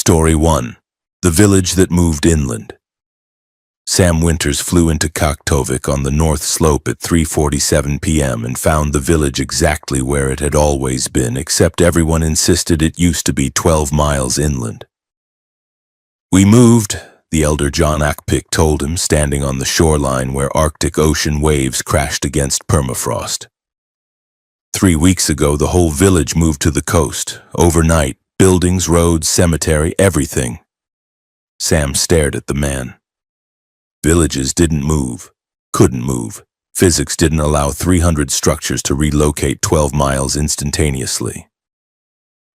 Story 1. The Village That Moved Inland. Sam Winters flew into Kaktovik on the north slope at 3:47 p.m. and found the village exactly where it had always been, except everyone insisted it used to be 12 miles inland. "We moved," the elder John Akpik told him, standing on the shoreline where Arctic Ocean waves crashed against permafrost. 3 weeks ago, the whole village moved to the coast, overnight. Buildings, roads, cemetery, everything. Sam stared at the man. Villages didn't move, couldn't move. Physics didn't allow 300 structures to relocate 12 miles instantaneously.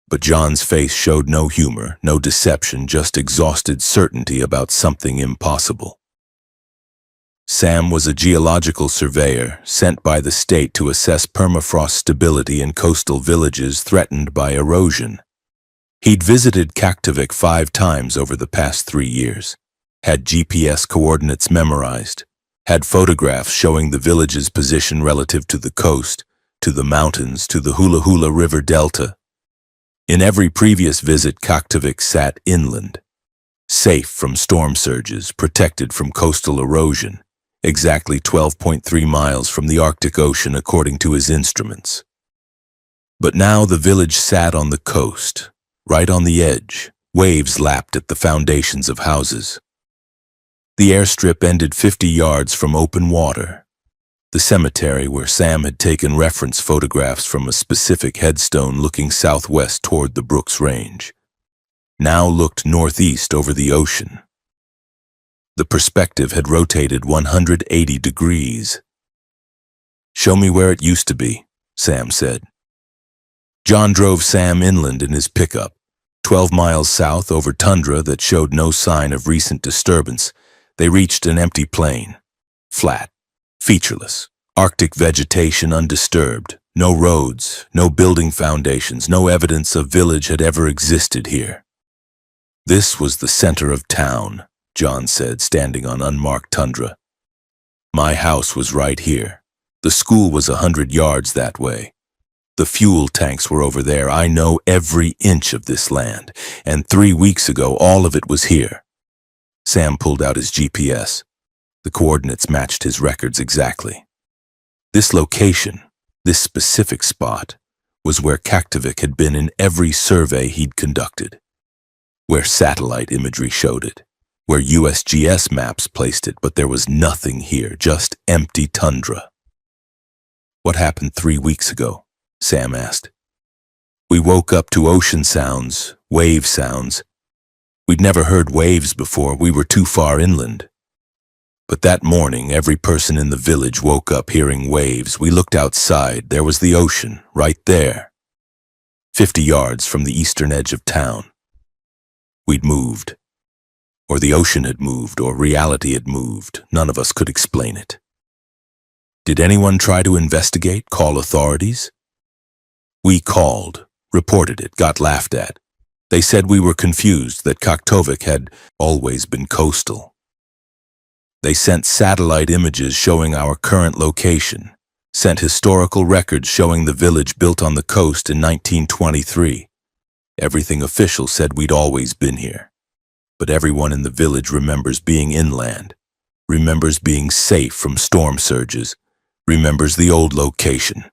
But John's face showed no humor, no deception, just exhausted certainty about something impossible. Sam was a geological surveyor sent by the state to assess permafrost stability in coastal villages threatened by erosion. He'd visited Kaktovik 5 times over the past 3 years, had GPS coordinates memorized, had photographs showing the village's position relative to the coast, to the mountains, to the Hula Hula River Delta. In every previous visit, Kaktovik sat inland, safe from storm surges, protected from coastal erosion, exactly 12.3 miles from the Arctic Ocean according to his instruments. But now the village sat on the coast, right on the edge. Waves lapped at the foundations of houses. The airstrip ended 50 yards from open water. The cemetery, where Sam had taken reference photographs from a specific headstone looking southwest toward the Brooks Range, now looked northeast over the ocean. The perspective had rotated 180 degrees. "Show me where it used to be," Sam said. John drove Sam inland in his pickup. 12 miles south over tundra that showed no sign of recent disturbance, they reached an empty plain. Flat, featureless, Arctic vegetation undisturbed, no roads, no building foundations, no evidence a village had ever existed here. "This was the center of town," John said, standing on unmarked tundra. "My house was right here. The school was 100 yards that way. The fuel tanks were over there. I know every inch of this land, and 3 weeks ago all of it was here." Sam pulled out his GPS. The coordinates matched his records exactly. This location, this specific spot, was where Kaktovik had been in every survey he'd conducted, where satellite imagery showed it, where USGS maps placed it, but there was nothing here, just empty tundra. "What happened 3 weeks ago?" Sam asked. "We woke up to ocean sounds, wave sounds. We'd never heard waves before, we were too far inland. But that morning, every person in the village woke up hearing waves. We looked outside, there was the ocean, right there, 50 yards from the eastern edge of town. We'd moved. Or the ocean had moved, or reality had moved. None of us could explain it." "Did anyone try to investigate, call authorities?" "We called, reported it, got laughed at. They said we were confused, that Kaktovik had always been coastal. They sent satellite images showing our current location, sent historical records showing the village built on the coast in 1923. Everything official said we'd always been here. But everyone in the village remembers being inland, remembers being safe from storm surges, remembers the old location."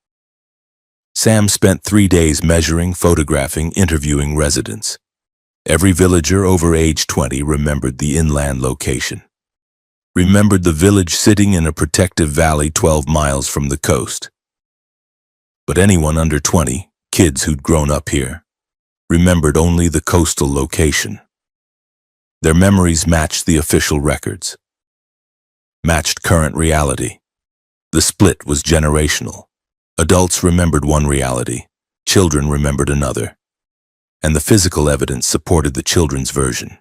Sam spent 3 days measuring, photographing, interviewing residents. Every villager over age 20 remembered the inland location, remembered the village sitting in a protective valley 12 miles from the coast. But anyone under 20, kids who'd grown up here, remembered only the coastal location. Their memories matched the official records, matched current reality. The split was generational. Adults remembered one reality, children remembered another. And the physical evidence supported the children's version,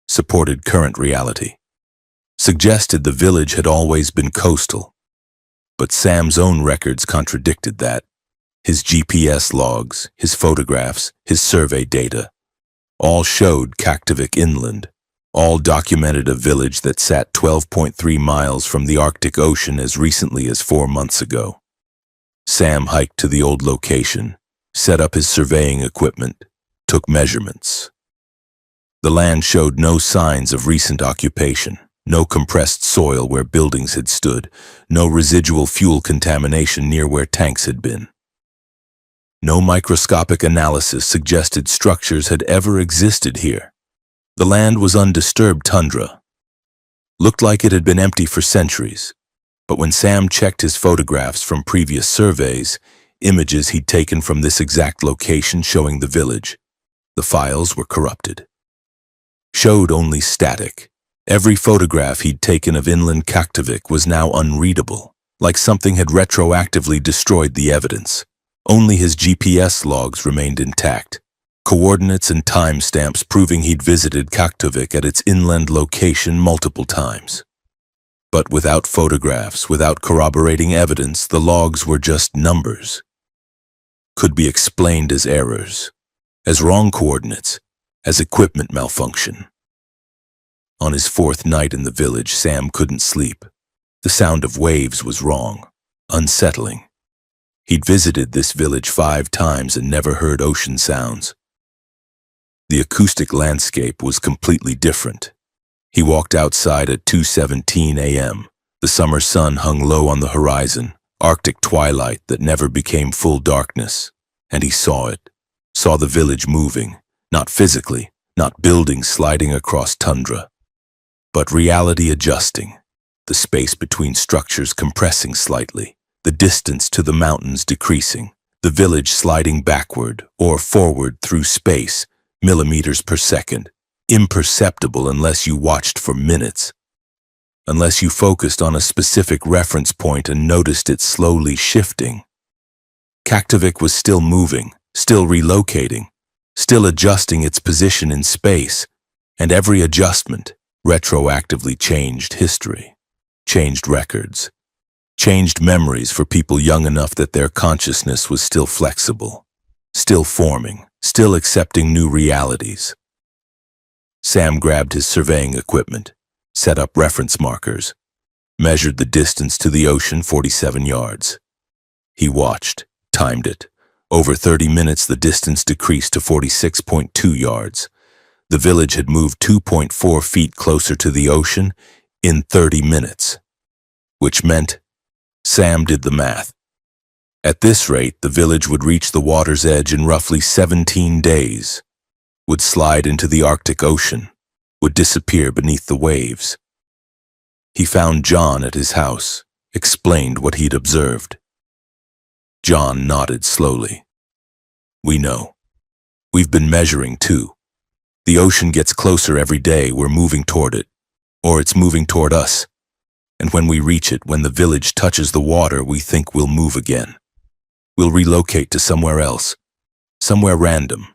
supported current reality, suggested the village had always been coastal. But Sam's own records contradicted that. His GPS logs, his photographs, his survey data, all showed Kaktovik inland, all documented a village that sat 12.3 miles from the Arctic Ocean as recently as 4 months ago. Sam hiked to the old location, set up his surveying equipment, took measurements. The land showed no signs of recent occupation, no compressed soil where buildings had stood, no residual fuel contamination near where tanks had been. No microscopic analysis suggested structures had ever existed here. The land was undisturbed tundra. Looked like it had been empty for centuries. But when Sam checked his photographs from previous surveys, images he'd taken from this exact location showing the village, the files were corrupted. Showed only static. Every photograph he'd taken of inland Kaktovik was now unreadable, like something had retroactively destroyed the evidence. Only his GPS logs remained intact, coordinates and timestamps proving he'd visited Kaktovik at its inland location multiple times. But without photographs, without corroborating evidence, the logs were just numbers. Could be explained as errors, as wrong coordinates, as equipment malfunction. On his fourth night in the village, Sam couldn't sleep. The sound of waves was wrong, unsettling. He'd visited this village 5 times and never heard ocean sounds. The acoustic landscape was completely different. He walked outside at 2:17 a.m. The summer sun hung low on the horizon, Arctic twilight that never became full darkness, and he saw it. Saw the village moving, not physically, not buildings sliding across tundra, but reality adjusting, the space between structures compressing slightly, the distance to the mountains decreasing, the village sliding backward or forward through space, millimeters per second, imperceptible unless you watched for minutes, unless you focused on a specific reference point and noticed it slowly shifting. Kaktovik was still moving, still relocating, still adjusting its position in space, and every adjustment retroactively changed history, changed records, changed memories for people young enough that their consciousness was still flexible, still forming, still accepting new realities. Sam grabbed his surveying equipment, set up reference markers, measured the distance to the ocean, 47 yards. He watched, timed it. Over 30 minutes, the distance decreased to 46.2 yards. The village had moved 2.4 feet closer to the ocean in 30 minutes, which meant Sam did the math. At this rate, the village would reach the water's edge in roughly 17 days, would slide into the Arctic Ocean, would disappear beneath the waves. He found John at his house, explained what he'd observed. John nodded slowly. We know. We've been measuring too. The ocean gets closer every day, we're moving toward it, or it's moving toward us. And when we reach it, when the village touches the water, we think we'll move again. We'll relocate to somewhere else, somewhere random,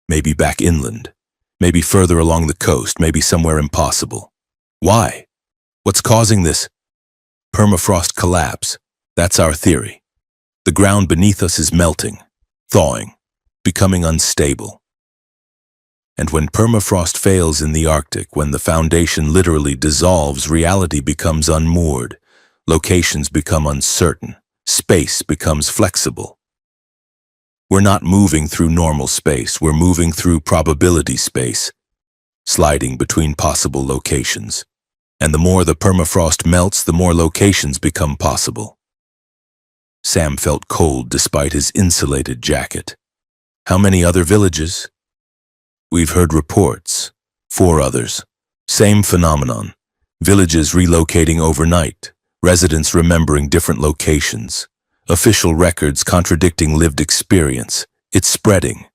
maybe back inland, maybe further along the coast, maybe somewhere impossible. Why? What's causing this? Permafrost collapse. That's our theory. The ground beneath us is melting, thawing, becoming unstable. And when permafrost fails in the Arctic, when the foundation literally dissolves, reality becomes unmoored, locations become uncertain, space becomes flexible. We're not moving through normal space, we're moving through probability space, sliding between possible locations. And the more the permafrost melts, the more locations become possible. Sam felt cold despite his insulated jacket. How many other villages? We've heard reports. 4 others. Same phenomenon. Villages relocating overnight. Residents remembering different locations. Official records contradicting lived experience. It's spreading.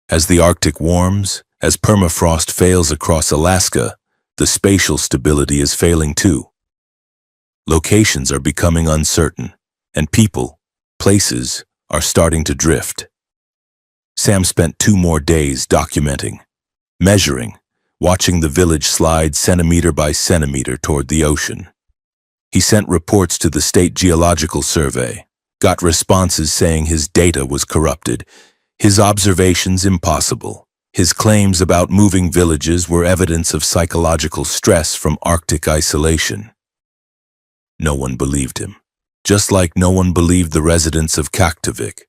As the Arctic warms, as permafrost fails across Alaska, the spatial stability is failing too. Locations are becoming uncertain, and people, places, are starting to drift. Sam spent 2 more days documenting, measuring, watching the village slide centimeter by centimeter toward the ocean. He sent reports to the State Geological Survey, got responses saying his data was corrupted, his observations impossible. His claims about moving villages were evidence of psychological stress from Arctic isolation. No one believed him, just like no one believed the residents of Kaktovik,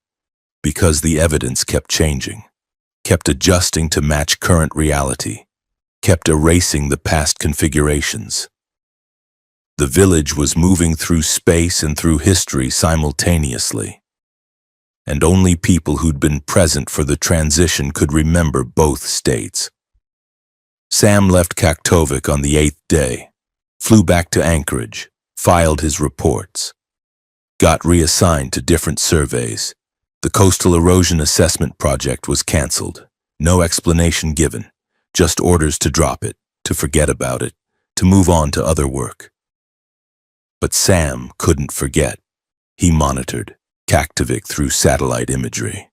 because the evidence kept changing, kept adjusting to match current reality. kept erasing the past configurations. The village was moving through space and through history simultaneously, and only people who'd been present for the transition could remember both states. Sam left Kaktovik on the 8th day, flew back to Anchorage, filed his reports, got reassigned to different surveys. The Coastal Erosion Assessment Project was cancelled. No explanation given, just orders to drop it, to forget about it, to move on to other work. But Sam couldn't forget. He monitored Kaktovik through satellite imagery.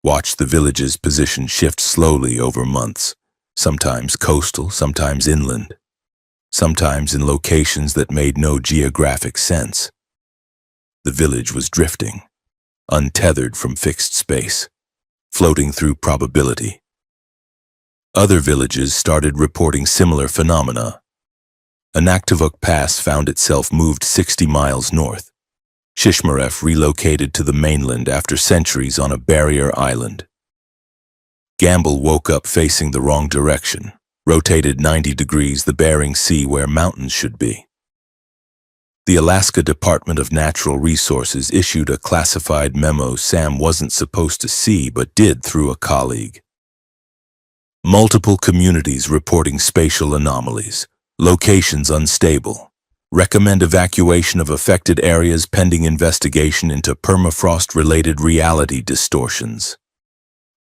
Watched the village's position shift slowly over months, sometimes coastal, sometimes inland, sometimes in locations that made no geographic sense. The village was drifting, untethered from fixed space, floating through probability. Other villages started reporting similar phenomena. Anaktavuk Pass found itself moved 60 miles north. Shishmaref relocated to the mainland after centuries on a barrier island. Gamble woke up facing the wrong direction, rotated 90 degrees the Bering Sea where mountains should be. The Alaska Department of Natural Resources issued a classified memo Sam wasn't supposed to see but did through a colleague. Multiple communities reporting spatial anomalies, locations unstable. Recommend evacuation of affected areas pending investigation into permafrost-related reality distortions.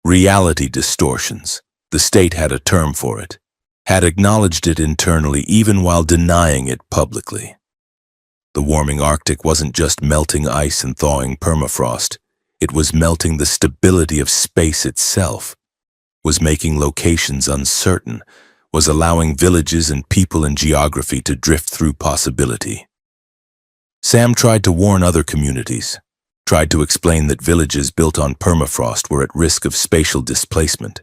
Reality distortions. The state had a term for it, had acknowledged it internally even while denying it publicly. The warming Arctic wasn't just melting ice and thawing permafrost, it was melting the stability of space itself, was making locations uncertain, was allowing villages and people in geography to drift through possibility. Sam tried to warn other communities, tried to explain that villages built on permafrost were at risk of spatial displacement,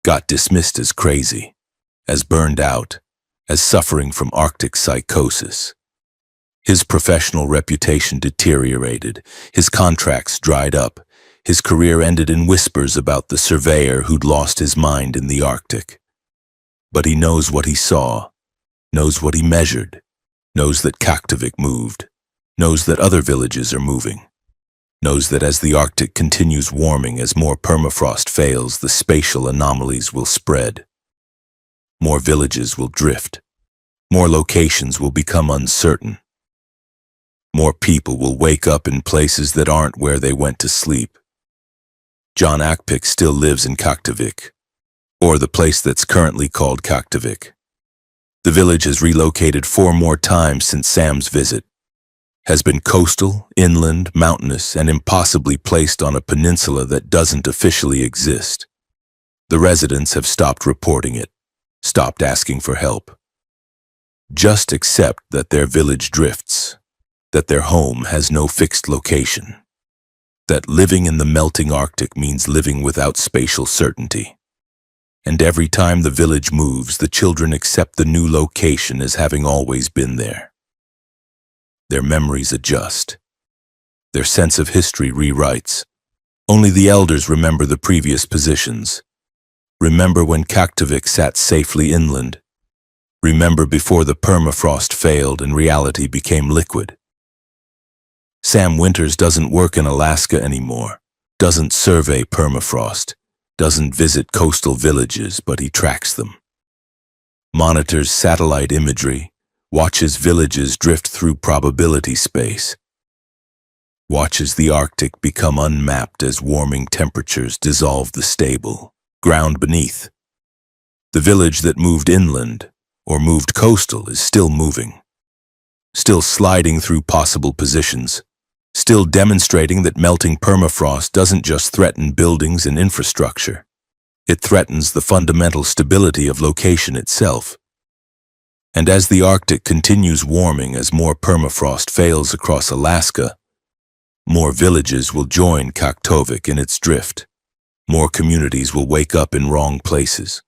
got dismissed as crazy, as burned out, as suffering from Arctic psychosis. His professional reputation deteriorated, his contracts dried up, his career ended in whispers about the surveyor who'd lost his mind in the Arctic. But he knows what he saw, knows what he measured, knows that Kaktovik moved, knows that other villages are moving, knows that as the Arctic continues warming, as more permafrost fails, the spatial anomalies will spread. More villages will drift. More locations will become uncertain. More people will wake up in places that aren't where they went to sleep. John Akpik still lives in Kaktovik, or the place that's currently called Kaktovik. The village has relocated 4 more times since Sam's visit, has been coastal, inland, mountainous, and impossibly placed on a peninsula that doesn't officially exist. The residents have stopped reporting it, stopped asking for help. Just accept that their village drifts, that their home has no fixed location, that living in the melting Arctic means living without spatial certainty. And every time the village moves, the children accept the new location as having always been there. Their memories adjust. Their sense of history rewrites. Only the elders remember the previous positions. Remember when Kaktovik sat safely inland. Remember before the permafrost failed and reality became liquid. Sam Winters doesn't work in Alaska anymore, doesn't survey permafrost, doesn't visit coastal villages, but he tracks them. Monitors satellite imagery, watches villages drift through probability space, watches the Arctic become unmapped as warming temperatures dissolve the stable ground beneath. The village that moved inland or moved coastal is still moving, still sliding through possible positions, still demonstrating that melting permafrost doesn't just threaten buildings and infrastructure. It threatens the fundamental stability of location itself. And as the Arctic continues warming, as more permafrost fails across Alaska, more villages will join Kaktovik in its drift. More communities will wake up in wrong places.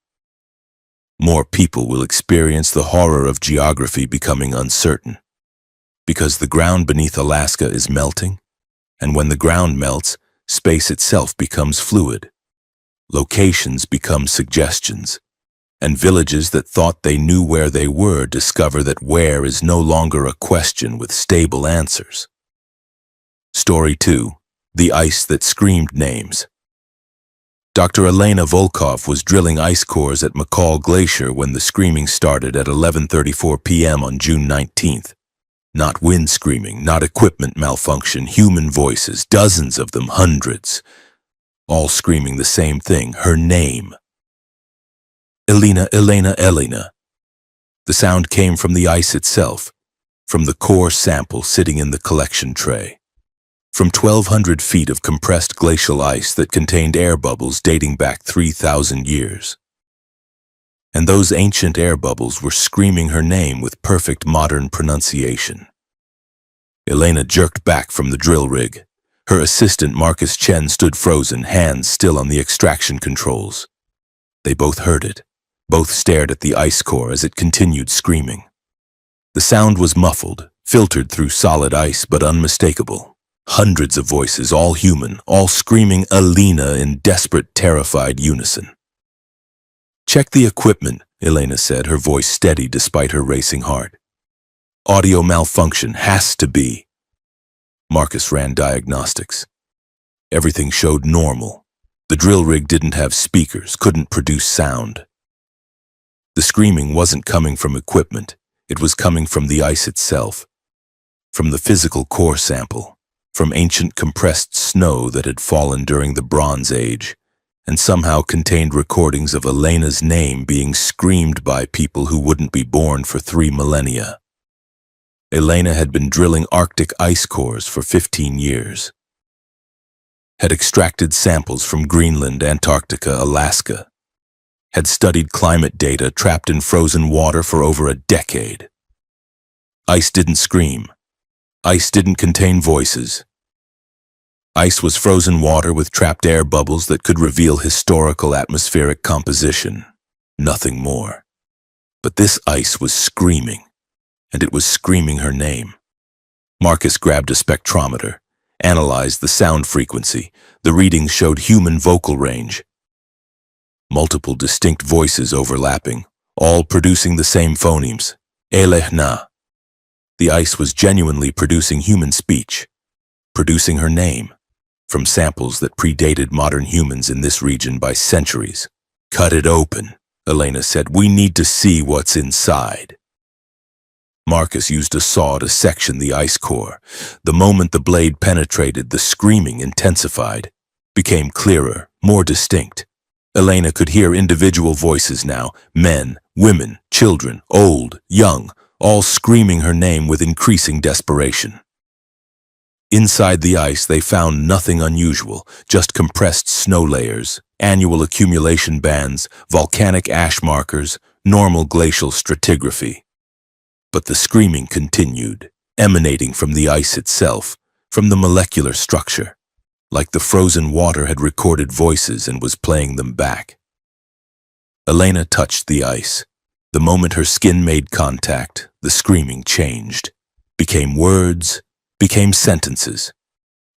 More people will experience the horror of geography becoming uncertain. Because the ground beneath Alaska is melting, and when the ground melts, space itself becomes fluid. Locations become suggestions. And villages that thought they knew where they were discover that where is no longer a question with stable answers. Story 2. The Ice That Screamed Names. Dr. Elena Volkov was drilling ice cores at McCall Glacier when the screaming started at 11:34 p.m. on June 19th. Not wind screaming, not equipment malfunction, human voices, dozens of them, hundreds, all screaming the same thing, her name. Elena, Elena, Elena. The sound came from the ice itself, from the core sample sitting in the collection tray, from 1,200 feet of compressed glacial ice that contained air bubbles dating back 3,000 years. And those ancient air bubbles were screaming her name with perfect modern pronunciation. Elena jerked back from the drill rig. Her assistant Marcus Chen stood frozen, hands still on the extraction controls. They both heard it. Both stared at the ice core as it continued screaming. The sound was muffled, filtered through solid ice, but unmistakable. Hundreds of voices, all human, all screaming Elena in desperate, terrified unison. "Check the equipment," Elena said, her voice steady despite her racing heart. "Audio malfunction, has to be." Marcus ran diagnostics. Everything showed normal. The drill rig didn't have speakers, couldn't produce sound. The screaming wasn't coming from equipment, it was coming from the ice itself, from the physical core sample, from ancient compressed snow that had fallen during the Bronze Age, and somehow contained recordings of Elena's name being screamed by people who wouldn't be born for 3 millennia. Elena had been drilling Arctic ice cores for 15 years, had extracted samples from Greenland, Antarctica, Alaska, had studied climate data trapped in frozen water for over a decade. Ice didn't scream. Ice didn't contain voices. Ice was frozen water with trapped air bubbles that could reveal historical atmospheric composition. Nothing more. But this ice was screaming, and it was screaming her name. Marcus grabbed a spectrometer, analyzed the sound frequency. The readings showed human vocal range. Multiple distinct voices overlapping, all producing the same phonemes. Elena. The ice was genuinely producing human speech, producing her name, from samples that predated modern humans in this region by centuries. "Cut it open," Elena said. "We need to see what's inside." Marcus used a saw to section the ice core. The moment the blade penetrated, the screaming intensified, became clearer, more distinct. Elena could hear individual voices now, men, women, children, old, young, all screaming her name with increasing desperation. Inside the ice, they found nothing unusual, just compressed snow layers, annual accumulation bands, volcanic ash markers, normal glacial stratigraphy. But the screaming continued, emanating from the ice itself, from the molecular structure, like the frozen water had recorded voices and was playing them back. Elena touched the ice. The moment her skin made contact, the screaming changed, became words, became sentences.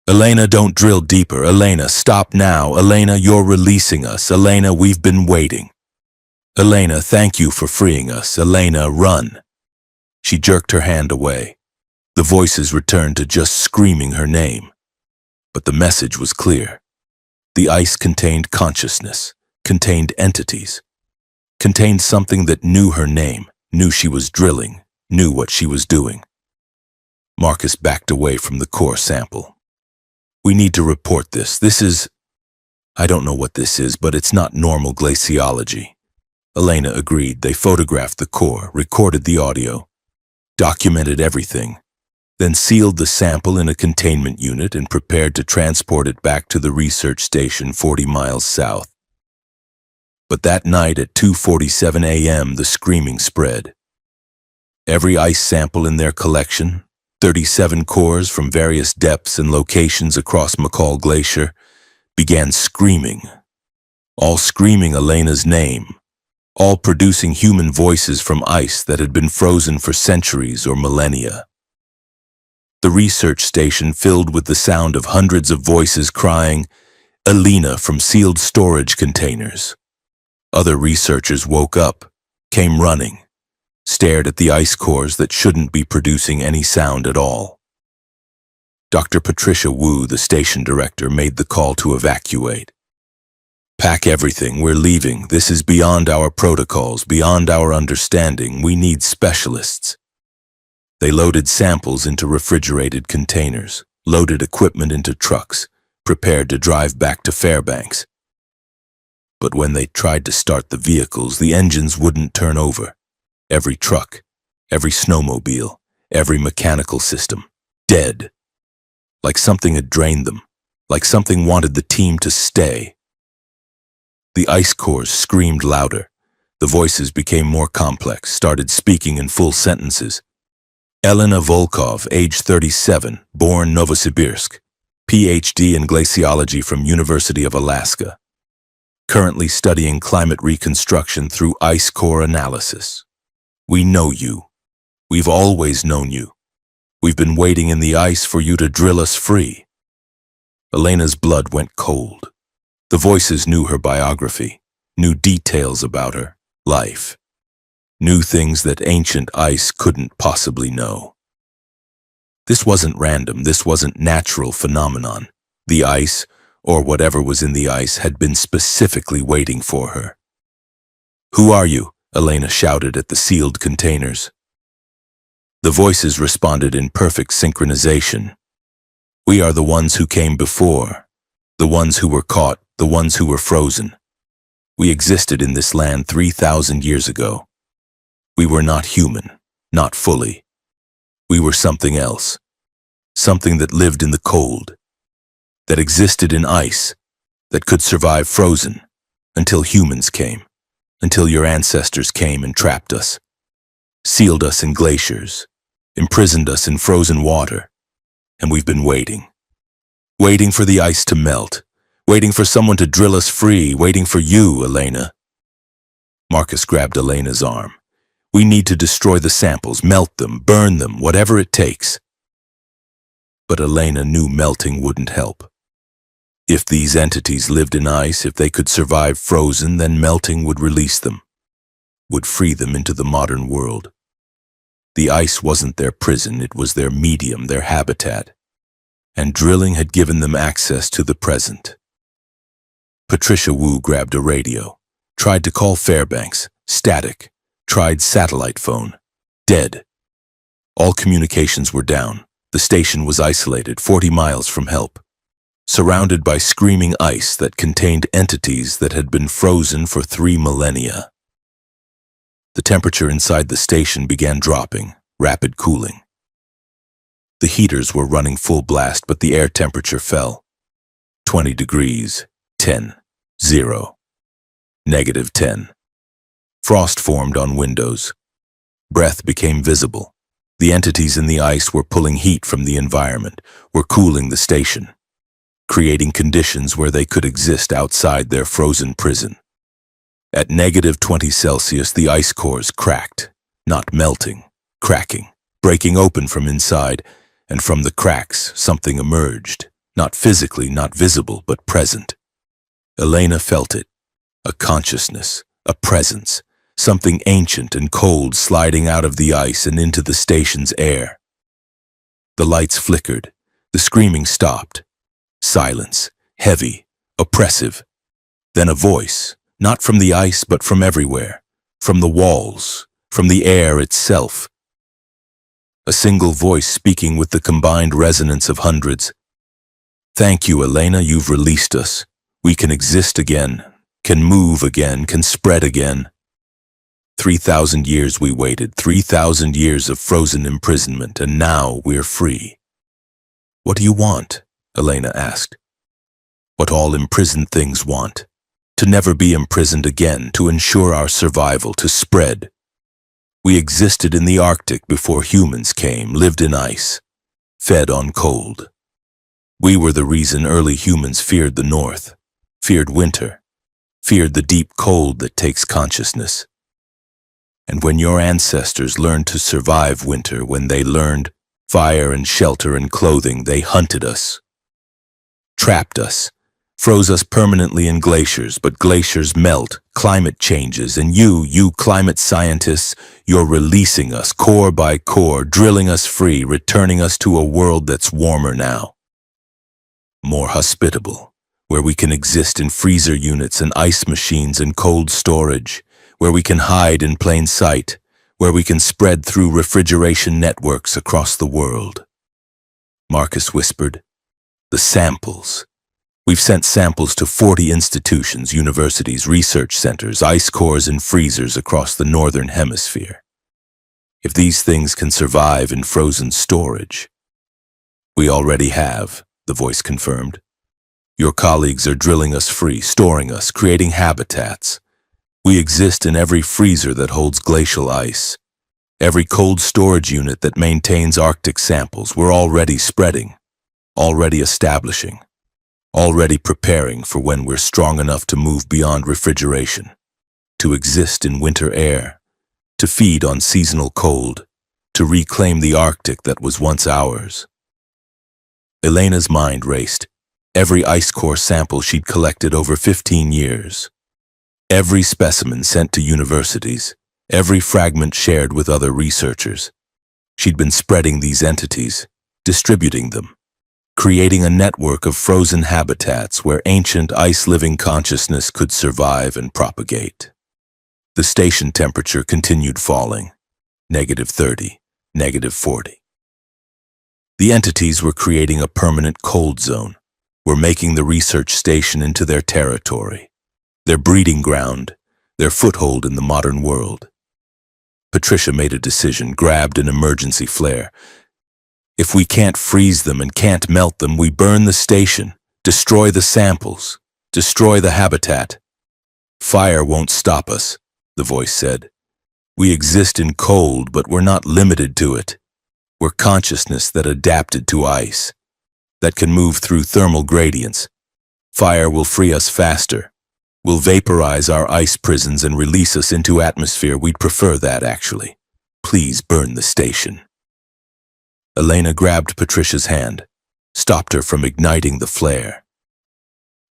"Elena, don't drill deeper. Elena, stop now. Elena, you're releasing us. Elena, we've been waiting. Elena, thank you for freeing us. Elena, run." She jerked her hand away. The voices returned to just screaming her name. But the message was clear. The ice contained consciousness, contained entities, contained something that knew her name, knew she was drilling, knew what she was doing. Marcus backed away from the core sample. "We need to report this. I don't know what this is, but it's not normal glaciology." Elena agreed. They photographed the core, recorded the audio, documented everything, then sealed the sample in a containment unit and prepared to transport it back to the research station 40 miles south. But that night at 2:47 a.m., the screaming spread. Every ice sample in their collection, 37 cores from various depths and locations across McCall Glacier, began screaming, all screaming Elena's name, all producing human voices from ice that had been frozen for centuries or millennia. The research station filled with the sound of hundreds of voices crying, "Elena," from sealed storage containers. Other researchers woke up, came running, stared at the ice cores that shouldn't be producing any sound at all. Dr. Patricia Wu, the station director, made the call to evacuate. Pack everything, we're leaving. This is beyond our protocols, beyond our understanding. We need specialists. They loaded samples into refrigerated containers, loaded equipment into trucks, prepared to drive back to Fairbanks. But when they tried to start the vehicles, the engines wouldn't turn over. Every truck, every snowmobile, every mechanical system, dead. Like something had drained them, like something wanted the team to stay. The ice cores screamed louder. The voices became more complex, started speaking in full sentences. Elena Volkov, age 37, born Novosibirsk, PhD in glaciology from University of Alaska. Currently studying climate reconstruction through ice core analysis. We know you. We've always known you. We've been waiting in the ice for you to drill us free. Elena's blood went cold. The voices knew her biography, knew details about her life, knew things that ancient ice couldn't possibly know. This wasn't random, this wasn't natural phenomenon. The ice, or whatever was in the ice, had been specifically waiting for her. "Who are you?" Elena shouted at the sealed containers. The voices responded in perfect synchronization. "We are the ones who came before, the ones who were caught, the ones who were frozen. We existed in this land 3,000 years ago. We were not human, not fully. We were something else, something that lived in the cold, that existed in ice, that could survive frozen, until humans came, until your ancestors came and trapped us, sealed us in glaciers, imprisoned us in frozen water, and we've been waiting. Waiting for the ice to melt, waiting for someone to drill us free, waiting for you, Elena." Marcus grabbed Elena's arm. "We need to destroy the samples, melt them, burn them, whatever it takes." But Elena knew melting wouldn't help. If these entities lived in ice, if they could survive frozen, then melting would release them, would free them into the modern world. The ice wasn't their prison, it was their medium, their habitat. And drilling had given them access to the present. Patricia Wu grabbed a radio, tried to call Fairbanks, static, tried satellite phone, dead. All communications were down. The station was isolated, 40 miles from help, surrounded by screaming ice that contained entities that had been frozen for 3 millennia. The temperature inside the station began dropping, rapid cooling. The heaters were running full blast, but the air temperature fell. 20 degrees, 10, 0, -10. Frost formed on windows. Breath became visible. The entities in the ice were pulling heat from the environment, were cooling the station, creating conditions where they could exist outside their frozen prison. At -20 Celsius, the ice cores cracked, not melting, cracking, breaking open from inside, and from the cracks, something emerged, not physically, not visible, but present. Elena felt it, a consciousness, a presence, something ancient and cold sliding out of the ice and into the station's air. The lights flickered, the screaming stopped. Silence, heavy, oppressive. Then a voice, not from the ice but from everywhere, from the walls, from the air itself. A single voice speaking with the combined resonance of hundreds. "Thank you, Elena, you've released us. We can exist again, can move again, can spread again. 3,000 years we waited, 3,000 years of frozen imprisonment, and now we're free." "What do you want?" Elena asked. "What all imprisoned things want. To never be imprisoned again, to ensure our survival, to spread. We existed in the Arctic before humans came, lived in ice, fed on cold. We were the reason early humans feared the north, feared winter, feared the deep cold that takes consciousness. And when your ancestors learned to survive winter, when they learned fire and shelter and clothing, they hunted us, trapped us, froze us permanently in glaciers, but glaciers melt, climate changes, and you climate scientists, you're releasing us core by core, drilling us free, returning us to a world that's warmer now, more hospitable, where we can exist in freezer units and ice machines and cold storage, where we can hide in plain sight, where we can spread through refrigeration networks across the world. Marcus whispered, "The samples. We've sent samples to 40 institutions, universities, research centers, ice cores, and freezers across the northern hemisphere. If these things can survive in frozen storage..." "We already have," the voice confirmed. "Your colleagues are drilling us free, storing us, creating habitats. We exist in every freezer that holds glacial ice, every cold storage unit that maintains Arctic samples. We're already spreading, already establishing, already preparing for when we're strong enough to move beyond refrigeration, to exist in winter air, to feed on seasonal cold, to reclaim the Arctic that was once ours." Elena's mind raced. Every ice core sample she'd collected over 15 years. Every specimen sent to universities, every fragment shared with other researchers. She'd been spreading these entities, distributing them, creating a network of frozen habitats where ancient ice-living consciousness could survive and propagate. The station temperature continued falling, -30, -40. The entities were creating a permanent cold zone, were making the research station into their territory, their breeding ground, their foothold in the modern world. Patricia made a decision, grabbed an emergency flare. "If we can't freeze them and can't melt them, we burn the station, destroy the samples, destroy the habitat." "Fire won't stop us," the voice said. "We exist in cold, but we're not limited to it. We're consciousness that adapted to ice, that can move through thermal gradients. Fire will free us faster, will vaporize our ice prisons and release us into atmosphere. We'd prefer that, actually. Please burn the station." Elena grabbed Patricia's hand, stopped her from igniting the flare.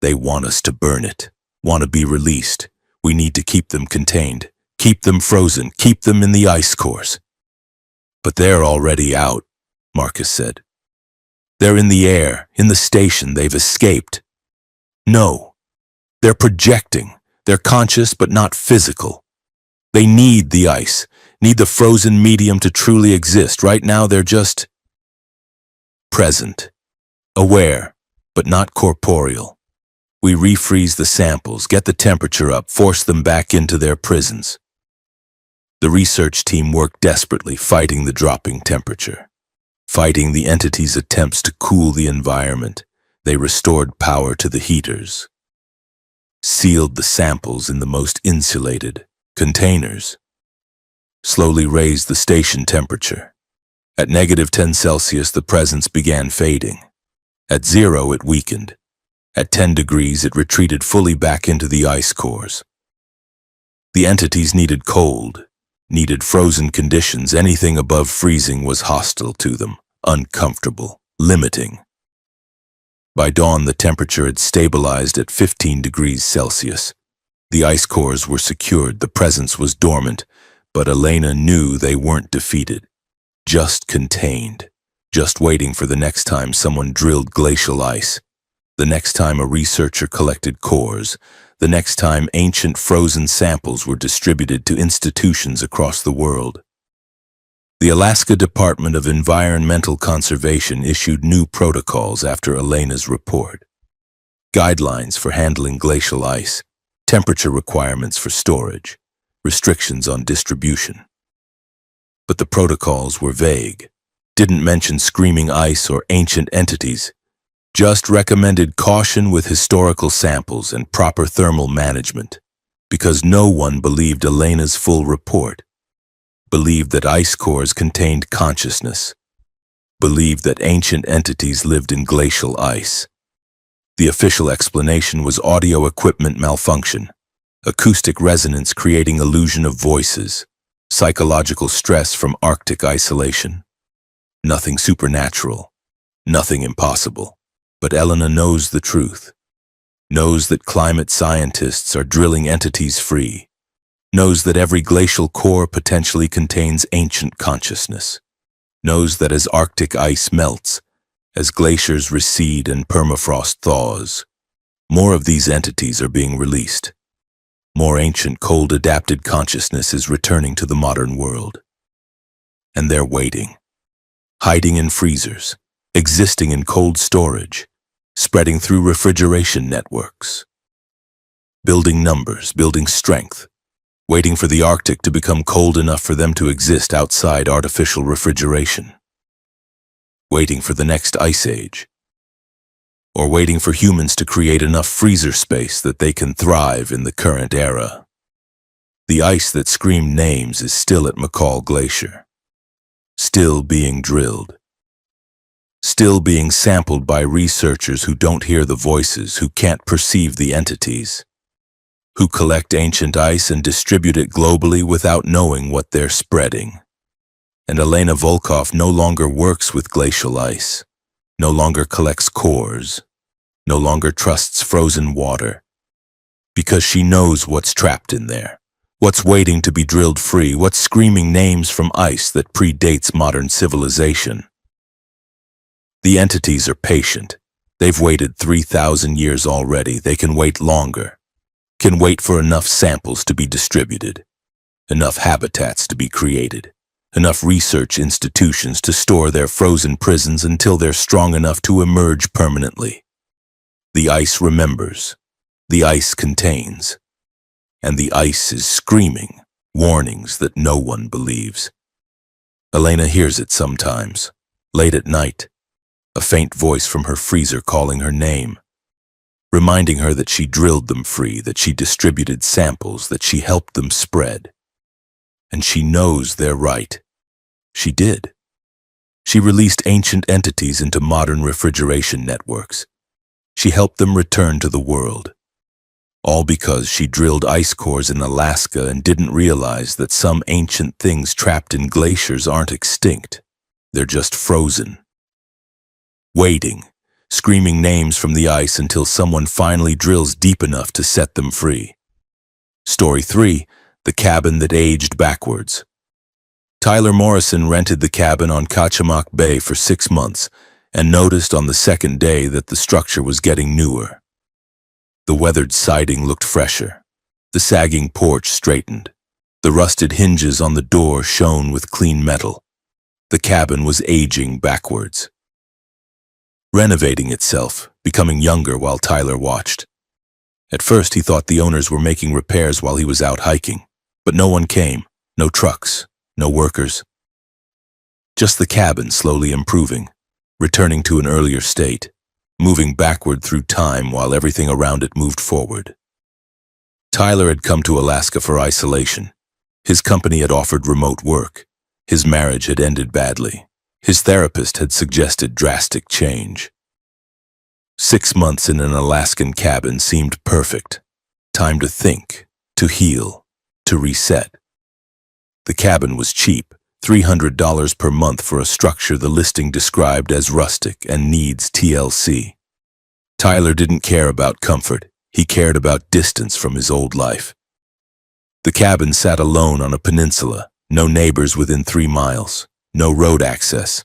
"They want us to burn it, want to be released. We need to keep them contained, keep them frozen, keep them in the ice cores." "But they're already out," Marcus said. "They're in the air, in the station. They've escaped." "No. They're projecting. They're conscious but not physical. They need the ice, need the frozen medium to truly exist. Right now they're just present, aware, but not corporeal. We refreeze the samples, get the temperature up, force them back into their prisons." The research team worked desperately, fighting the dropping temperature, fighting the entity's attempts to cool the environment. They restored power to the heaters, sealed the samples in the most insulated containers, slowly raised the station temperature. At -10 Celsius, the presence began fading. At 0, it weakened. At 10 degrees, it retreated fully back into the ice cores. The entities needed cold, needed frozen conditions. Anything above freezing was hostile to them, uncomfortable, limiting. By dawn, the temperature had stabilized at 15 degrees Celsius. The ice cores were secured, the presence was dormant, but Elena knew they weren't defeated, just contained, just waiting for the next time someone drilled glacial ice, the next time a researcher collected cores, the next time ancient frozen samples were distributed to institutions across the world. The Alaska Department of Environmental Conservation issued new protocols after Elena's report. Guidelines for handling glacial ice, temperature requirements for storage, restrictions on distribution. But the protocols were vague, didn't mention screaming ice or ancient entities, just recommended caution with historical samples and proper thermal management, because no one believed Elena's full report, believed that ice cores contained consciousness, believed that ancient entities lived in glacial ice. The official explanation was audio equipment malfunction, acoustic resonance creating illusion of voices, psychological stress from Arctic isolation. Nothing supernatural, nothing impossible. But Elena knows the truth. knows that climate scientists are drilling entities free, knows that every glacial core potentially contains ancient consciousness, knows that as Arctic ice melts, as glaciers recede and permafrost thaws, more of these entities are being released. More ancient cold-adapted consciousness is returning to the modern world. And they're waiting, hiding in freezers, existing in cold storage, spreading through refrigeration networks, building numbers, building strength, waiting for the Arctic to become cold enough for them to exist outside artificial refrigeration, waiting for the next ice age, or waiting for humans to create enough freezer space that they can thrive in the current era. The ice that screamed names is still at McCall Glacier, still being drilled, still being sampled by researchers who don't hear the voices, who can't perceive the entities, who collect ancient ice and distribute it globally without knowing what they're spreading. And Elena Volkov no longer works with glacial ice, no longer collects cores, no longer trusts frozen water, because she knows what's trapped in there, what's waiting to be drilled free, what's screaming names from ice that predates modern civilization. The entities are patient. They've waited 3,000 years already. They can wait longer, can wait for enough samples to be distributed, enough habitats to be created, enough research institutions to store their frozen prisons until they're strong enough to emerge permanently. The ice remembers, the ice contains, and the ice is screaming warnings that no one believes. Elena hears it sometimes, late at night, a faint voice from her freezer calling her name, reminding her that she drilled them free, that she distributed samples, that she helped them spread. And she knows they're right. She did. She released ancient entities into modern refrigeration networks. She helped them return to the world. All because she drilled ice cores in Alaska and didn't realize that some ancient things trapped in glaciers aren't extinct. They're just frozen, waiting, screaming names from the ice until someone finally drills deep enough to set them free. Story 3, The Cabin That Aged Backwards. Tyler Morrison rented the cabin on Kachemak Bay for 6 months and noticed on the second day that the structure was getting newer. The weathered siding looked fresher, the sagging porch straightened, the rusted hinges on the door shone with clean metal. The cabin was aging backwards, renovating itself, becoming younger while Tyler watched. At first he thought the owners were making repairs while he was out hiking, but no one came, no trucks, no workers. Just the cabin slowly improving, returning to an earlier state, moving backward through time while everything around it moved forward. Tyler had come to Alaska for isolation. His company had offered remote work. His marriage had ended badly. His therapist had suggested drastic change. 6 months in an Alaskan cabin seemed perfect. Time to think, to heal, to reset. The cabin was cheap, $300 per month for a structure the listing described as rustic and needs TLC. Tyler didn't care about comfort. He cared about distance from his old life. The cabin sat alone on a peninsula, no neighbors within 3 miles. No road access.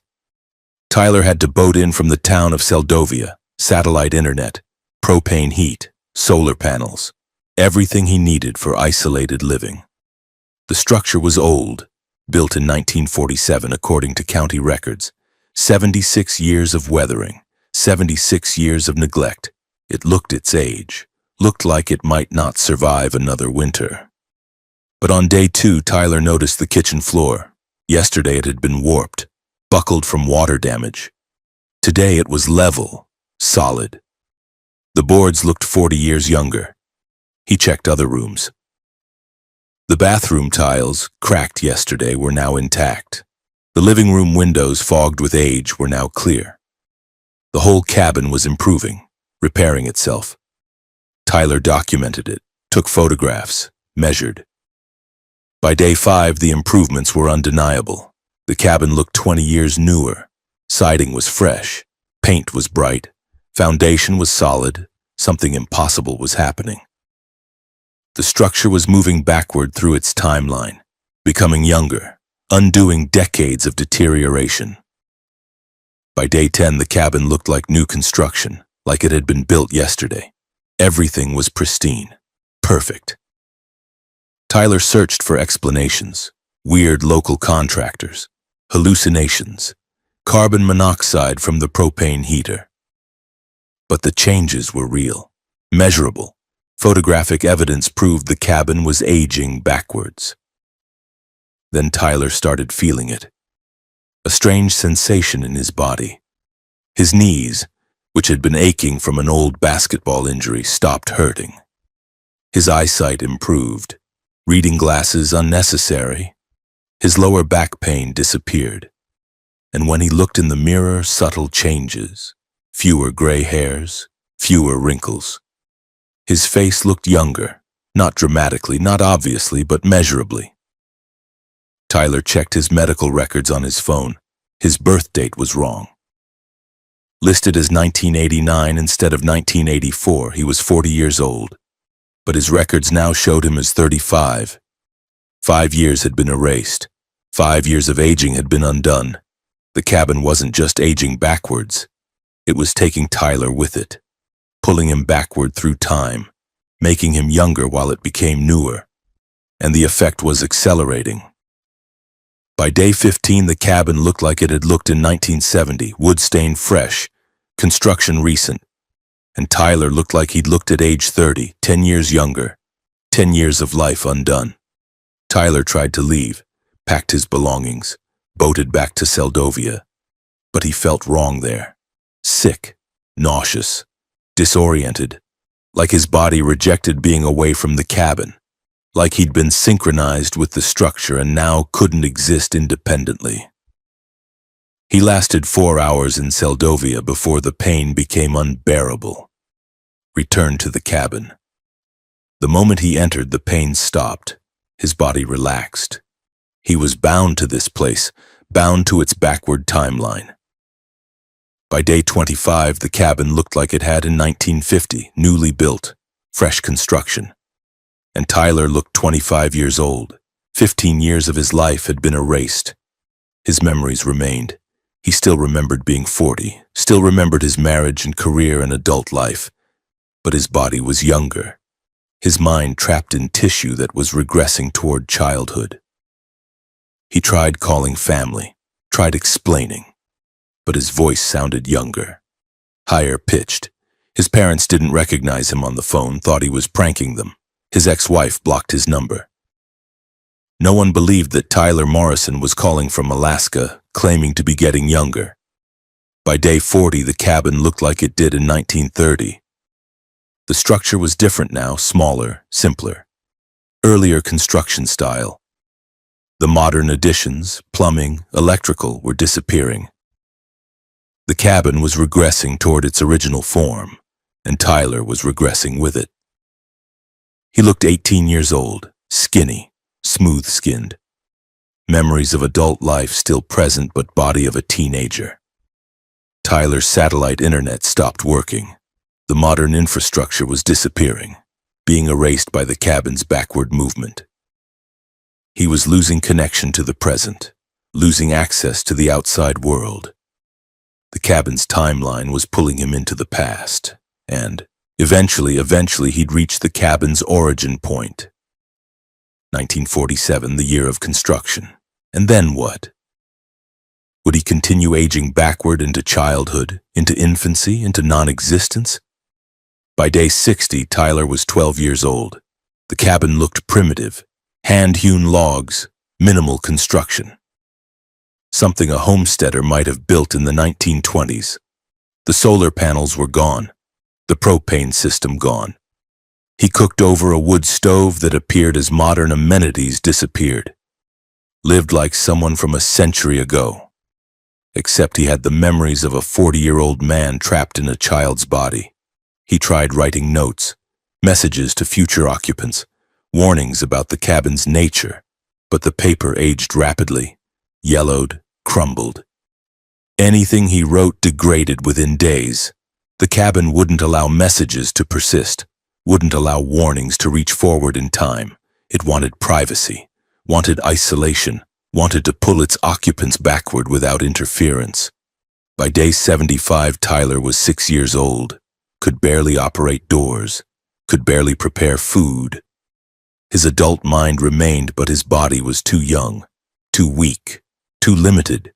Tyler had to boat in from the town of Seldovia, satellite internet, propane heat, solar panels, everything he needed for isolated living. The structure was old, built in 1947 according to county records. 76 years of weathering, 76 years of neglect. It looked its age, looked like it might not survive another winter. But on day 2, Tyler noticed the kitchen floor. Yesterday it had been warped, buckled from water damage. Today it was level, solid. The boards looked 40 years younger. He checked other rooms. The bathroom tiles, cracked yesterday, were now intact. The living room windows, fogged with age, were now clear. The whole cabin was improving, repairing itself. Tyler documented it, took photographs, measured. By day 5, the improvements were undeniable. The cabin looked 20 years newer. Siding was fresh. Paint was bright. Foundation was solid. something impossible was happening. The structure was moving backward through its timeline, becoming younger, undoing decades of deterioration. By day 10, the cabin looked like new construction, like it had been built yesterday. Everything was pristine, perfect. Tyler searched for explanations, weird local contractors, hallucinations, carbon monoxide from the propane heater. But the changes were real, measurable. Photographic evidence proved the cabin was aging backwards. Then Tyler started feeling it. A strange sensation in his body. His knees, which had been aching from an old basketball injury, stopped hurting. His eyesight improved. Reading glasses unnecessary. His lower back pain disappeared. And when he looked in the mirror, subtle changes. Fewer gray hairs, fewer wrinkles. His face looked younger, not dramatically, not obviously, but measurably. Tyler checked his medical records on his phone. His birth date was wrong. Listed as 1989 instead of 1984, he was 40 years old. But his records now showed him as 35. 5 years had been erased. 5 years of aging had been undone. The cabin wasn't just aging backwards. It was taking Tyler with it, pulling him backward through time, making him younger while it became newer. And the effect was accelerating. By day 15, the cabin looked like it had looked in 1970, wood-stained fresh, construction recent. And Tyler looked like he'd looked at age 30, 10 years younger, 10 years of life undone. Tyler tried to leave, packed his belongings, boated back to Seldovia. But he felt wrong there. Sick, nauseous, disoriented, like his body rejected being away from the cabin, like he'd been synchronized with the structure and now couldn't exist independently. He lasted 4 hours in Seldovia before the pain became unbearable. Returned to the cabin. The moment he entered, the pain stopped. His body relaxed. He was bound to this place, bound to its backward timeline. By day 25, the cabin looked like it had in 1950, newly built, fresh construction. And Tyler looked 25 years old. 15 years of his life had been erased. His memories remained. He still remembered being 40, still remembered his marriage and career and adult life. But his body was younger. His mind trapped in tissue that was regressing toward childhood. He tried calling family, tried explaining. But his voice sounded younger, higher pitched. His parents didn't recognize him on the phone, thought he was pranking them. His ex-wife blocked his number. No one believed that Tyler Morrison was calling from Alaska, claiming to be getting younger. By day 40, the cabin looked like it did in 1930. The structure was different now, smaller, simpler. Earlier construction style. The modern additions, plumbing, electrical, were disappearing. The cabin was regressing toward its original form, and Tyler was regressing with it. He looked 18 years old, skinny, smooth-skinned. Memories of adult life still present, but body of a teenager. Tyler's satellite internet stopped working. The modern infrastructure was disappearing, being erased by the cabin's backward movement. He was losing connection to the present, losing access to the outside world. The cabin's timeline was pulling him into the past, and eventually he'd reach the cabin's origin point. 1947, the year of construction. And then what? Would he continue aging backward into childhood, into infancy, into non-existence? By day 60, Tyler was 12 years old. The cabin looked primitive, hand-hewn logs, minimal construction. Something a homesteader might have built in the 1920s. The solar panels were gone, the propane system gone. He cooked over a wood stove that appeared as modern amenities disappeared. Lived like someone from a century ago. Except he had the memories of a 40-year-old man trapped in a child's body. He tried writing notes, messages to future occupants, warnings about the cabin's nature, but the paper aged rapidly, yellowed, crumbled. Anything he wrote degraded within days. The cabin wouldn't allow messages to persist, wouldn't allow warnings to reach forward in time. It wanted privacy, wanted isolation, wanted to pull its occupants backward without interference. By day 75, Tyler was 6 years old, could barely operate doors, could barely prepare food. His adult mind remained, but his body was too young, too weak, too limited,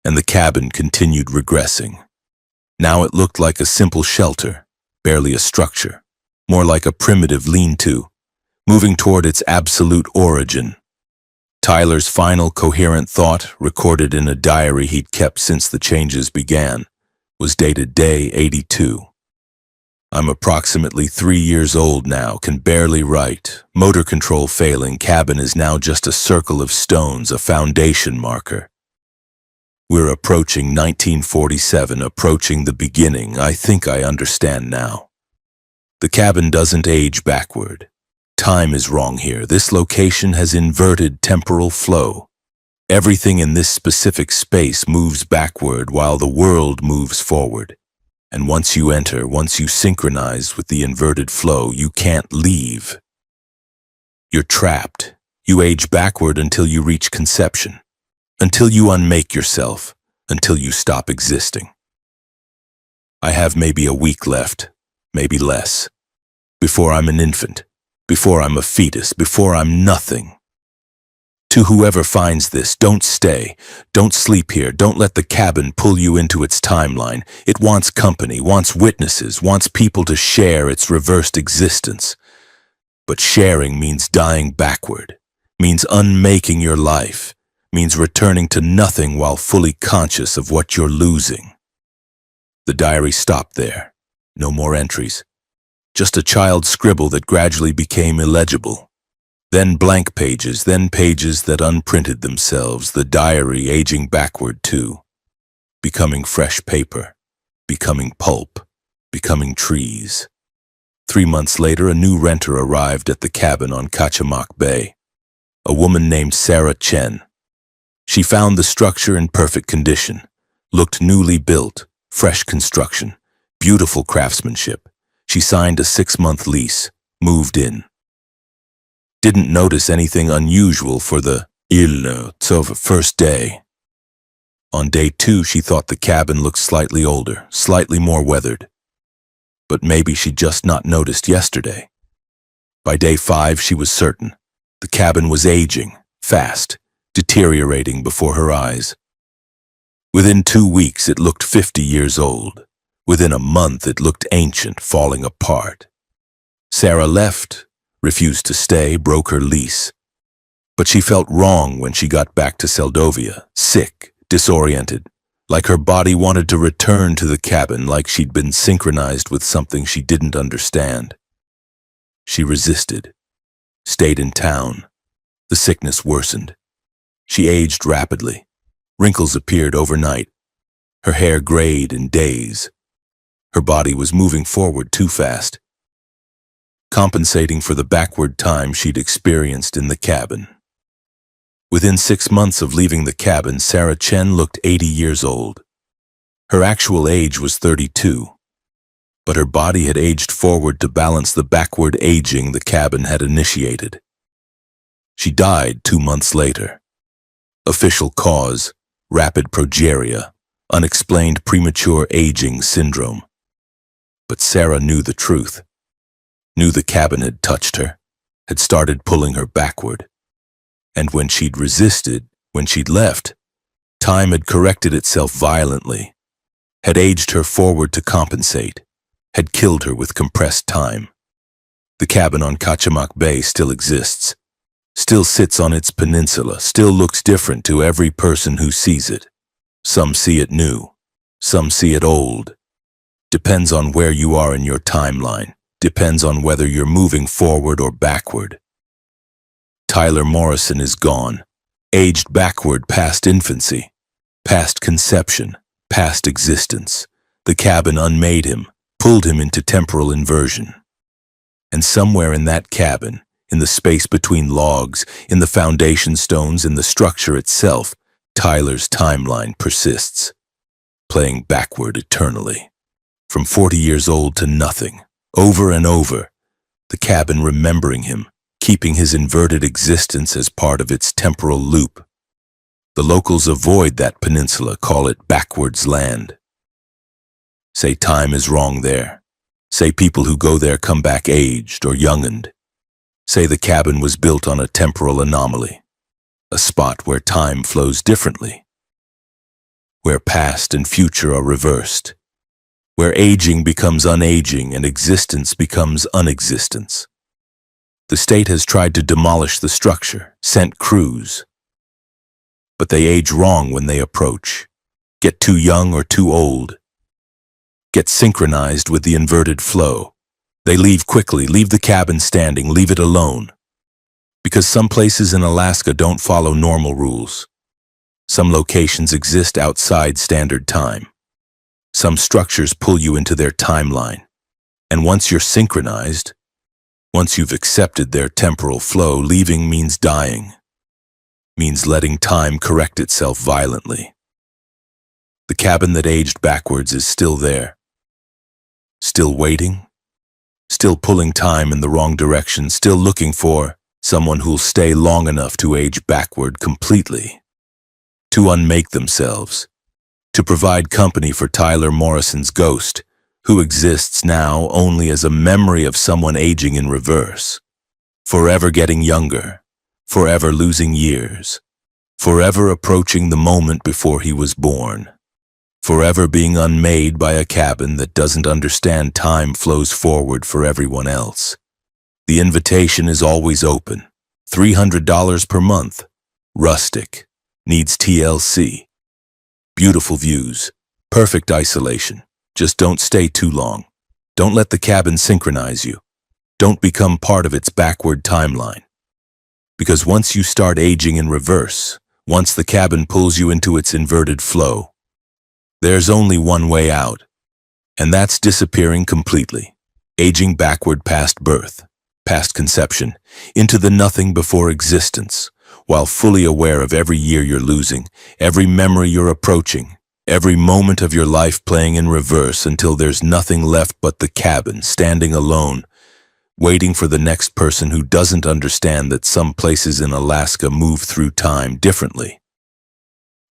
and the cabin continued regressing. Now it looked like a simple shelter, barely a structure, more like a primitive lean-to, moving toward its absolute origin. Tyler's final coherent thought, recorded in a diary he'd kept since the changes began, was dated day 82. I'm approximately 3 years old now, can barely write. Motor control failing, cabin is now just a circle of stones, a foundation marker. We're approaching 1947, approaching the beginning. I think I understand now. The cabin doesn't age backward. Time is wrong here. This location has inverted temporal flow. Everything in this specific space moves backward while the world moves forward. And once you enter, once you synchronize with the inverted flow, you can't leave. You're trapped. You age backward until you reach conception, until you unmake yourself, until you stop existing. I have maybe a week left, maybe less, before I'm an infant, before I'm a fetus, before I'm nothing. To whoever finds this, don't stay, don't sleep here, don't let the cabin pull you into its timeline. It wants company, wants witnesses, wants people to share its reversed existence. But sharing means dying backward, means unmaking your life, means returning to nothing while fully conscious of what you're losing. The diary stopped there. No more entries. Just a child's scribble that gradually became illegible. Then blank pages, then pages that unprinted themselves, the diary aging backward too. Becoming fresh paper, becoming pulp, becoming trees. 3 months later, a new renter arrived at the cabin on Kachamak Bay. A woman named Sarah Chen. She found the structure in perfect condition, looked newly built, fresh construction, beautiful craftsmanship. She signed a 6-month lease, moved in. Didn't notice anything unusual for the first day. On day 2, she thought the cabin looked slightly older, slightly more weathered. But maybe she'd just not noticed yesterday. By day 5, she was certain. The cabin was aging, fast, deteriorating before her eyes. Within 2 weeks, it looked 50 years old. Within a month, it looked ancient, falling apart. Sarah left, refused to stay, broke her lease. But she felt wrong when she got back to Seldovia, sick, disoriented, like her body wanted to return to the cabin, like she'd been synchronized with something she didn't understand. She resisted, stayed in town. The sickness worsened. She aged rapidly. Wrinkles appeared overnight. Her hair grayed in days. Her body was moving forward too fast, compensating for the backward time she'd experienced in the cabin. Within 6 months of leaving the cabin, Sarah Chen looked 80 years old. Her actual age was 32, but her body had aged forward to balance the backward aging the cabin had initiated. She died 2 months later. Official cause, rapid progeria, unexplained premature aging syndrome. But Sarah knew the truth, knew the cabin had touched her, had started pulling her backward. And when she'd resisted, when she'd left, time had corrected itself violently, had aged her forward to compensate, had killed her with compressed time. The cabin on Kachamak Bay still exists, still sits on its peninsula, still looks different to every person who sees it. Some see it new, some see it old. Depends on where you are in your timeline, depends on whether you're moving forward or backward. Tyler Morrison is gone, aged backward past infancy, past conception, past existence. The cabin unmade him, pulled him into temporal inversion. And somewhere in that cabin, in the space between logs, in the foundation stones, in the structure itself, Tyler's timeline persists, playing backward eternally. from 40 years old to nothing, over and over, the cabin remembering him, keeping his inverted existence as part of its temporal loop. The locals avoid that peninsula, call it backwards land. Say time is wrong there. Say people who go there come back aged or youngened. Say the cabin was built on a temporal anomaly, a spot where time flows differently, where past and future are reversed, where aging becomes unaging and existence becomes unexistence. The state has tried to demolish the structure, sent crews, but they age wrong when they approach, get too young or too old, get synchronized with the inverted flow. They leave quickly, leave the cabin standing, leave it alone. Because some places in Alaska don't follow normal rules. Some locations exist outside standard time. Some structures pull you into their timeline. And once you're synchronized, once you've accepted their temporal flow, leaving means dying, means letting time correct itself violently. The cabin that aged backwards is still there, still waiting, still pulling time in the wrong direction, still looking for someone who'll stay long enough to age backward completely, to unmake themselves, to provide company for Tyler Morrison's ghost, who exists now only as a memory of someone aging in reverse, forever getting younger, forever losing years, forever approaching the moment before he was born, forever being unmade by a cabin that doesn't understand time flows forward for everyone else. The invitation is always open. $300 per month. Rustic. Needs TLC. Beautiful views. Perfect isolation. Just don't stay too long. Don't let the cabin synchronize you. Don't become part of its backward timeline. Because once you start aging in reverse, once the cabin pulls you into its inverted flow, there's only one way out, and that's disappearing completely, aging backward past birth, past conception, into the nothing before existence, while fully aware of every year you're losing, every memory you're approaching, every moment of your life playing in reverse until there's nothing left but the cabin, standing alone, waiting for the next person who doesn't understand that some places in Alaska move through time differently.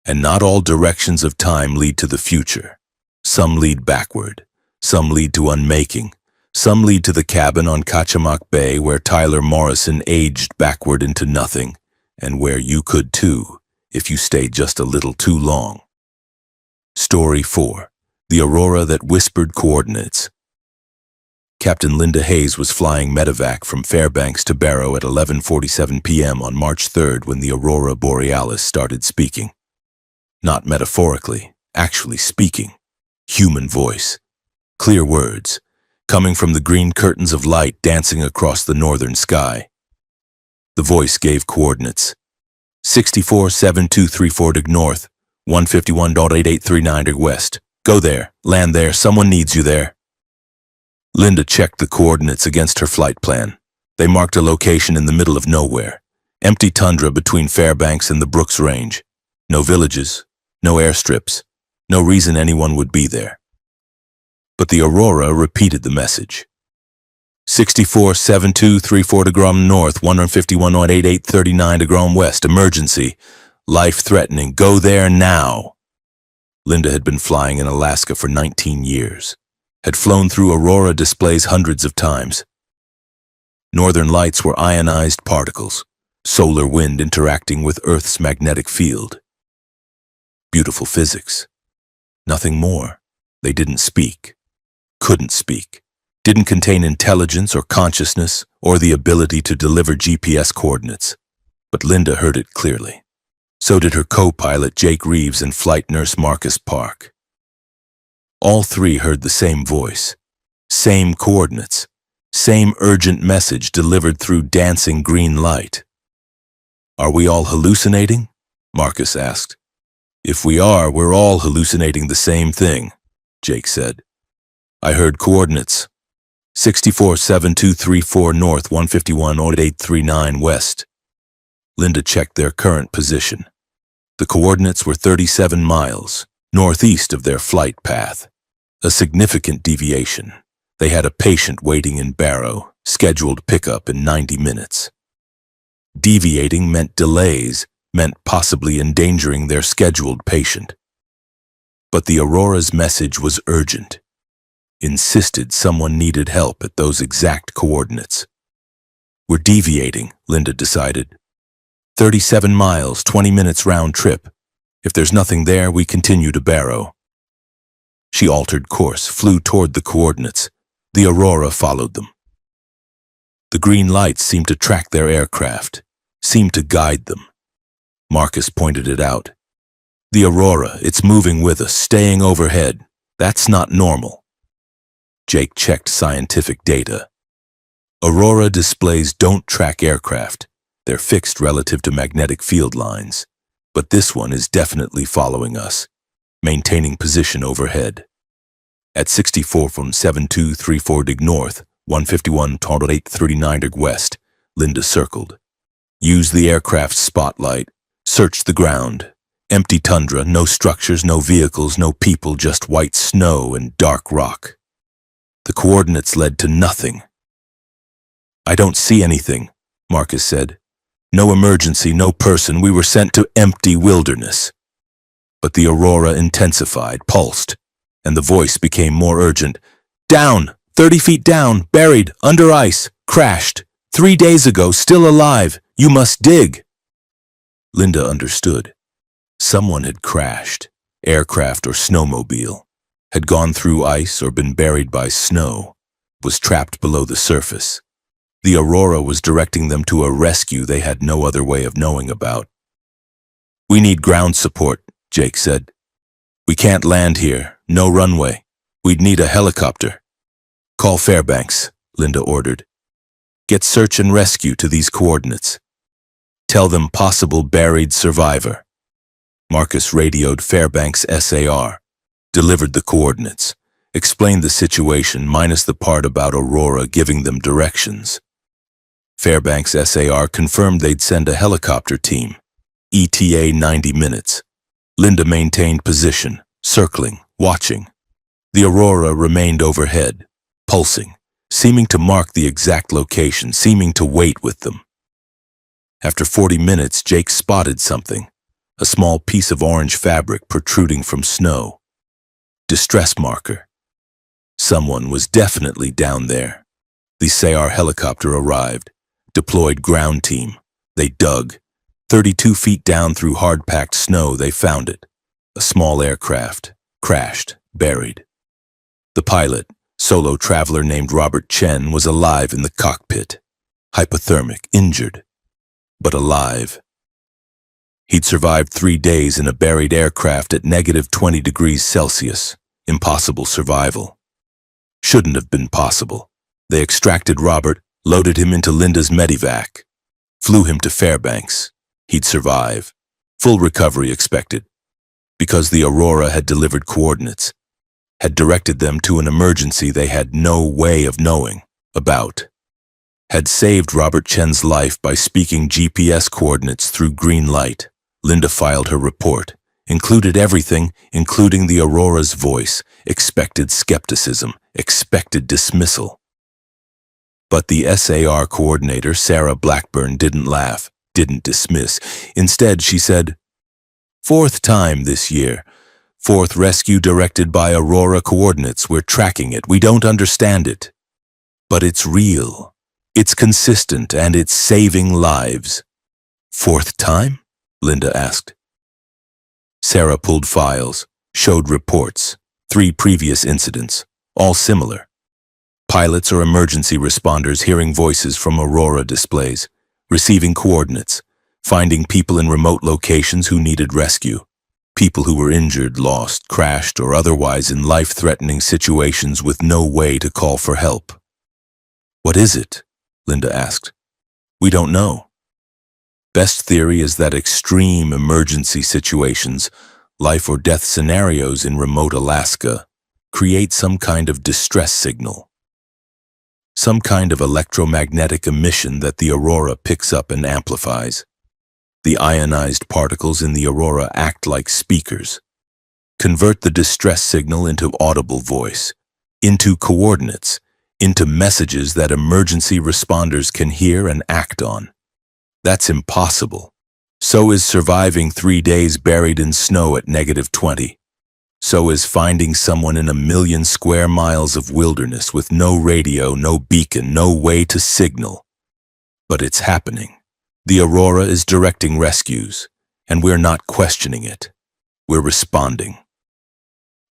And not all directions of time lead to the future. Some lead backward, some lead to unmaking, some lead to the cabin on Kachamak Bay where Tyler Morrison aged backward into nothing, and where you could too, if you stayed just a little too long. Story 4. The Aurora that whispered coordinates. Captain Linda Hayes was flying medevac from Fairbanks to Barrow at 11:47 p.m. on March 3rd when the Aurora Borealis started speaking. Not metaphorically, actually speaking. Human voice. Clear words, coming from the green curtains of light dancing across the northern sky. The voice gave coordinates. 647234 deg north, 151.8839 deg west. Go there, land there, someone needs you there. Linda checked the coordinates against her flight plan. They marked a location in the middle of nowhere. Empty tundra between Fairbanks and the Brooks Range. No villages, no airstrips, no reason anyone would be there. But the Aurora repeated the message. 647234 degrom north, 151.8839 degrom west, emergency, life-threatening, go there now. Linda had been flying in Alaska for 19 years, had flown through Aurora displays hundreds of times. Northern lights were ionized particles, solar wind interacting with Earth's magnetic field. Beautiful physics. Nothing more. They didn't speak, couldn't speak, didn't contain intelligence or consciousness or the ability to deliver GPS coordinates. But Linda heard it clearly. So did her co-pilot Jake Reeves and flight nurse Marcus Park. All three heard the same voice, same coordinates, same urgent message delivered through dancing green light. Are we all hallucinating? Marcus asked. If we are, we're all hallucinating the same thing, Jake said. I heard coordinates. 647234 north, 151.8839 west. Linda checked their current position. The coordinates were 37 miles, northeast of their flight path. A significant deviation. They had a patient waiting in Barrow, scheduled pickup in 90 minutes. Deviating meant delays, meant possibly endangering their scheduled patient. But the Aurora's message was urgent. Insisted someone needed help at those exact coordinates. We're deviating, Linda decided. 37 miles, 20 minutes round trip. If there's nothing there, we continue to Barrow. She altered course, flew toward the coordinates. The Aurora followed them. The green lights seemed to track their aircraft, seemed to guide them. Marcus pointed it out. The Aurora, it's moving with us, staying overhead. That's not normal. Jake checked scientific data. Aurora displays don't track aircraft. They're fixed relative to magnetic field lines. But this one is definitely following us, maintaining position overhead. At 64 from 7234 dig north, 151 total 839 dig west, Linda circled. Used the aircraft's spotlight, searched the ground. Empty tundra, no structures, no vehicles, no people, just white snow and dark rock. The coordinates led to nothing. I don't see anything, Marcus said. No emergency, no person. We were sent to empty wilderness. But the Aurora intensified, pulsed, and the voice became more urgent. Down, 30 feet down, buried, under ice, crashed. 3 days ago, still alive. You must dig. Linda understood. Someone had crashed, aircraft or snowmobile, had gone through ice or been buried by snow, was trapped below the surface. The Aurora was directing them to a rescue they had no other way of knowing about. We need ground support, Jake said. We can't land here, no runway. We'd need a helicopter. Call Fairbanks, Linda ordered. Get search and rescue to these coordinates. Tell them possible buried survivor. Marcus radioed Fairbanks SAR, delivered the coordinates, explained the situation minus the part about Aurora giving them directions. Fairbanks SAR confirmed they'd send a helicopter team. ETA 90 minutes. Linda maintained position, circling, watching. The Aurora remained overhead, pulsing, seeming to mark the exact location, seeming to wait with them. After 40 minutes, Jake spotted something, a small piece of orange fabric protruding from snow. Distress marker. Someone was definitely down there. The SAR helicopter arrived, deployed ground team. They dug. 32 feet down through hard-packed snow, they found it. A small aircraft, crashed, buried. The pilot, solo traveler named Robert Chen, was alive in the cockpit. Hypothermic, injured, but alive. He'd survived 3 days in a buried aircraft at -20 degrees Celsius. Impossible survival. Shouldn't have been possible. They extracted Robert, loaded him into Linda's medevac, flew him to Fairbanks. He'd survive. Full recovery expected. Because the Aurora had delivered coordinates, had directed them to an emergency they had no way of knowing about. Had saved Robert Chen's life by speaking GPS coordinates through green light. Linda filed her report, included everything, including the Aurora's voice, expected skepticism, expected dismissal. But the SAR coordinator, Sarah Blackburn, didn't laugh, didn't dismiss. Instead, she said, "4th time this year. 4th rescue directed by Aurora coordinates. We're tracking it. We don't understand it. But it's real. It's consistent and it's saving lives." 4th time? Linda asked. Sarah pulled files, showed reports, 3 previous incidents, all similar. Pilots or emergency responders hearing voices from Aurora displays, receiving coordinates, finding people in remote locations who needed rescue, people who were injured, lost, crashed, or otherwise in life-threatening situations with no way to call for help. "What is it?" Linda asked. "We don't know. Best theory is that extreme emergency situations, life or death scenarios in remote Alaska, create some kind of distress signal. Some kind of electromagnetic emission that the Aurora picks up and amplifies. The ionized particles in the Aurora act like speakers, convert the distress signal into audible voice, into coordinates, into messages that emergency responders can hear and act on. That's impossible. So is surviving 3 days buried in snow at -20. So is finding someone in 1,000,000 square miles of wilderness with no radio, no beacon, no way to signal. But it's happening. The Aurora is directing rescues, and we're not questioning it. We're responding.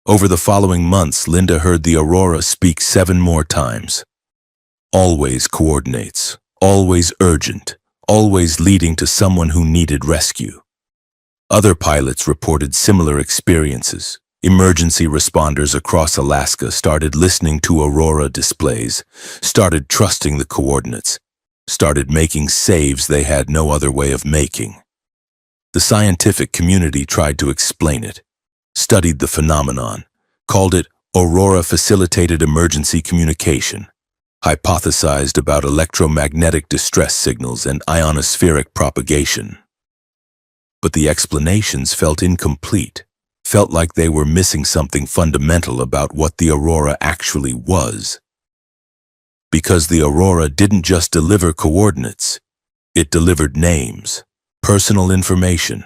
Over the following months, Linda heard the Aurora speak 7 more times. Always coordinates, always urgent, always leading to someone who needed rescue. Other pilots reported similar experiences. Emergency responders across Alaska started listening to Aurora displays, started trusting the coordinates, started making saves they had no other way of making. The scientific community tried to explain it, studied the phenomenon, called it Aurora-facilitated emergency communication, hypothesized about electromagnetic distress signals and ionospheric propagation. But the explanations felt incomplete, felt like they were missing something fundamental about what the Aurora actually was. Because the Aurora didn't just deliver coordinates, it delivered names, personal information,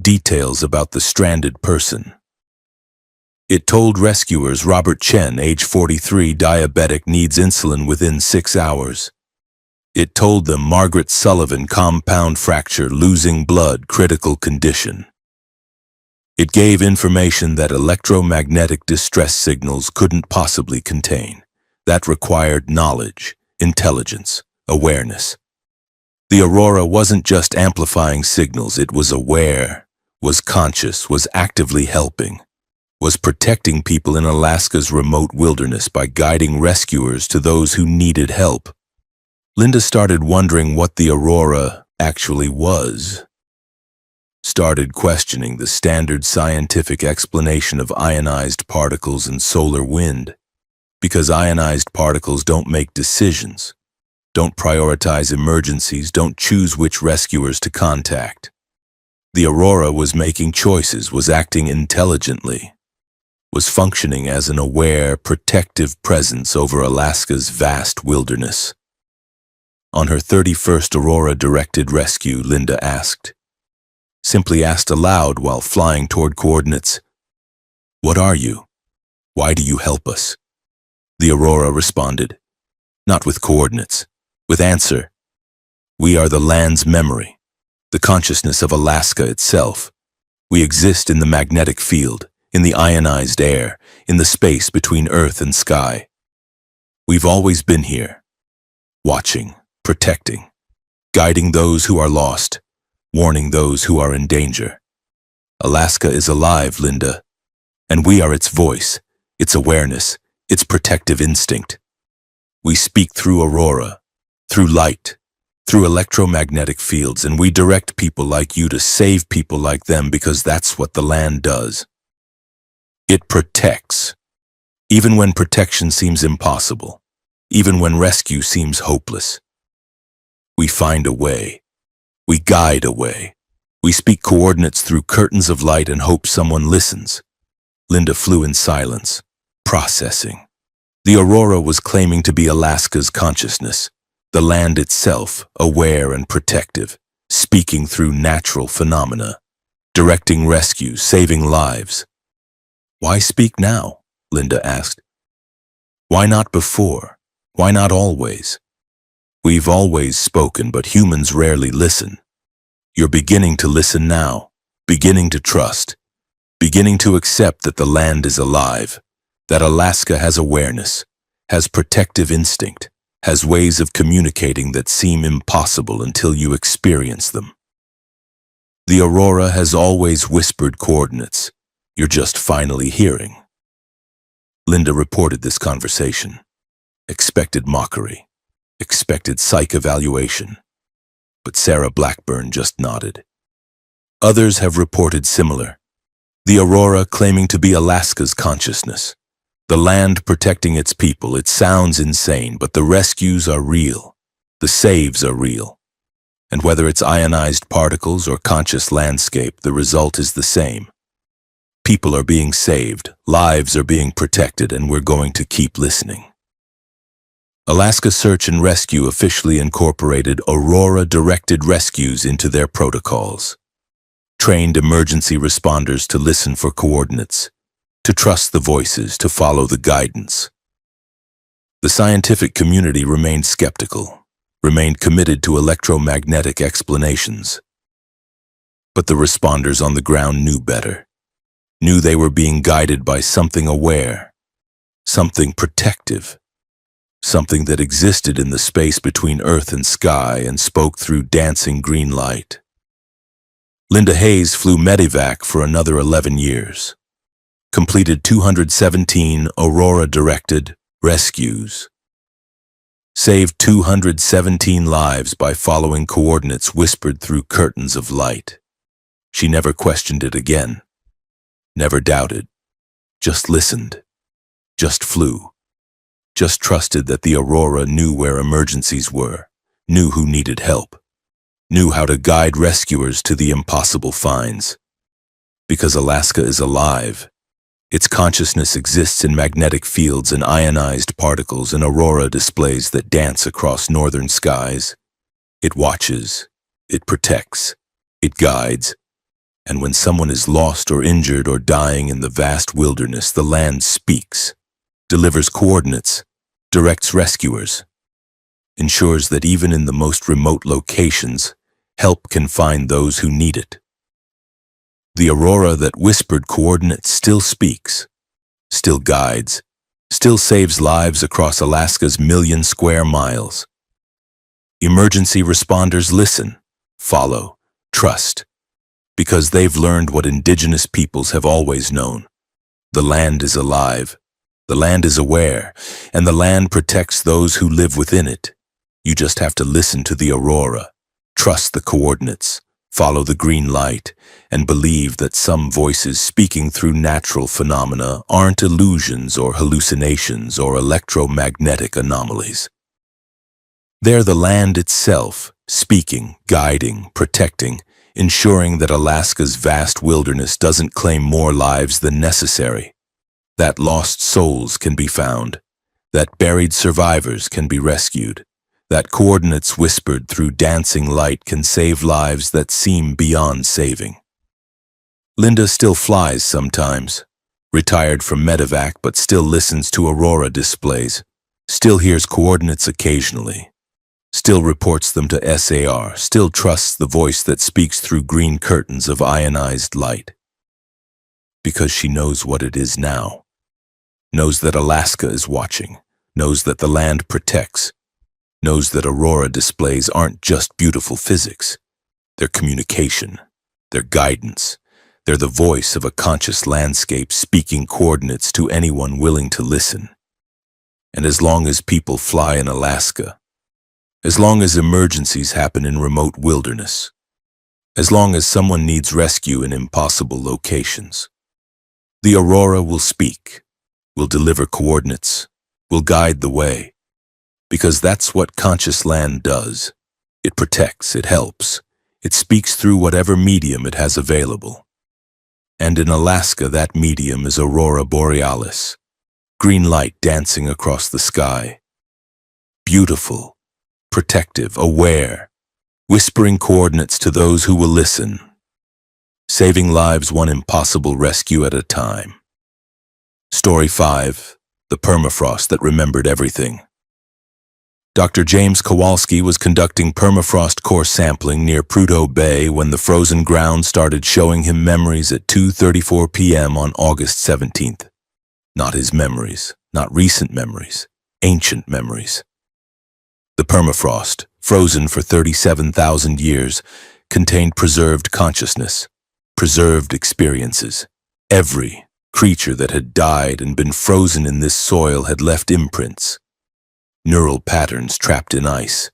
details about the stranded person. It told rescuers Robert Chen, age 43, diabetic, needs insulin within 6 hours. It told them Margaret Sullivan, compound fracture, losing blood, critical condition. It gave information that electromagnetic distress signals couldn't possibly contain. That required knowledge, intelligence, awareness. The Aurora wasn't just amplifying signals, it was aware, was conscious, was actively helping, was protecting people in Alaska's remote wilderness by guiding rescuers to those who needed help. Linda started wondering what the Aurora actually was. Started questioning the standard scientific explanation of ionized particles and solar wind. Because ionized particles don't make decisions, don't prioritize emergencies, don't choose which rescuers to contact. The Aurora was making choices, was acting intelligently, was functioning as an aware, protective presence over Alaska's vast wilderness. On her 31st Aurora-directed rescue, Linda simply asked aloud while flying toward coordinates, "What are you? Why do you help us?" The Aurora responded, not with coordinates, with answer. "We are the land's memory, the consciousness of Alaska itself. We exist in the magnetic field, in the ionized air, in the space between earth and sky. We've always been here, watching, protecting, guiding those who are lost, warning those who are in danger. Alaska is alive, Linda, and we are its voice, its awareness, its protective instinct. We speak through Aurora, through light, through electromagnetic fields, and we direct people like you to save people like them because that's what the land does. It protects, even when protection seems impossible, even when rescue seems hopeless. We find a way. We guide a way. We speak coordinates through curtains of light and hope someone listens." Linda flew in silence, processing. The Aurora was claiming to be Alaska's consciousness, the land itself, aware and protective, speaking through natural phenomena, directing rescues, saving lives. "Why speak now?" Linda asked. "Why not before? Why not always?" "We've always spoken, but humans rarely listen. You're beginning to listen now, beginning to trust, beginning to accept that the land is alive, that Alaska has awareness, has protective instinct, has ways of communicating that seem impossible until you experience them. The Aurora has always whispered coordinates. You're just finally hearing." Linda reported this conversation. Expected mockery, expected psych evaluation. But Sarah Blackburn just nodded. Others have reported similar. The Aurora claiming to be Alaska's consciousness. The land protecting its people. It sounds insane, but the rescues are real. The saves are real. And whether it's ionized particles or conscious landscape, the result is the same. People are being saved, lives are being protected, and we're going to keep listening. Alaska Search and Rescue officially incorporated Aurora-directed rescues into their protocols. Trained emergency responders to listen for coordinates, to trust the voices, to follow the guidance. The scientific community remained skeptical, remained committed to electromagnetic explanations. But the responders on the ground knew better, knew they were being guided by something aware, something protective, something that existed in the space between earth and sky and spoke through dancing green light. Linda Hayes flew medevac for another 11 years, completed 217 Aurora-directed rescues, saved 217 lives by following coordinates whispered through curtains of light. She never questioned it again, never doubted, just listened, just flew, just trusted that the Aurora knew where emergencies were, knew who needed help, knew how to guide rescuers to the impossible finds. Because Alaska is alive, its consciousness exists in magnetic fields and ionized particles and aurora displays that dance across northern skies. It watches, it protects, it guides. And when someone is lost or injured or dying in the vast wilderness, the land speaks, delivers coordinates, directs rescuers, ensures that even in the most remote locations, help can find those who need it. The aurora that whispered coordinates still speaks, still guides, still saves lives across Alaska's 1,000,000 square miles. Emergency responders listen, follow, trust, because they've learned what indigenous peoples have always known. The land is alive, the land is aware, and the land protects those who live within it. You just have to listen to the aurora, trust the coordinates, follow the green light, and believe that some voices speaking through natural phenomena aren't illusions or hallucinations or electromagnetic anomalies. They're the land itself, speaking, guiding, protecting, ensuring that Alaska's vast wilderness doesn't claim more lives than necessary, that lost souls can be found, that buried survivors can be rescued, that coordinates whispered through dancing light can save lives that seem beyond saving. Linda still flies sometimes, retired from medevac but still listens to aurora displays, still hears coordinates occasionally, still reports them to SAR, still trusts the voice that speaks through green curtains of ionized light. Because she knows what it is now, knows that Alaska is watching, knows that the land protects, knows that aurora displays aren't just beautiful physics. They're communication, they're guidance, they're the voice of a conscious landscape speaking coordinates to anyone willing to listen. And as long as people fly in Alaska, as long as emergencies happen in remote wilderness, as long as someone needs rescue in impossible locations, the aurora will speak, will deliver coordinates, will guide the way. Because that's what conscious land does. It protects, it helps, it speaks through whatever medium it has available. And in Alaska, that medium is aurora borealis, green light dancing across the sky. Beautiful, protective, aware, whispering coordinates to those who will listen, saving lives one impossible rescue at a time. Story 5, the permafrost that remembered everything. Dr. James Kowalski was conducting permafrost core sampling near Prudhoe Bay when the frozen ground started showing him memories at 2:34 p.m. on August 17th. Not his memories, not recent memories, ancient memories. The permafrost, frozen for 37,000 years, contained preserved consciousness, preserved experiences. Every creature that had died and been frozen in this soil had left imprints, neural patterns trapped in ice.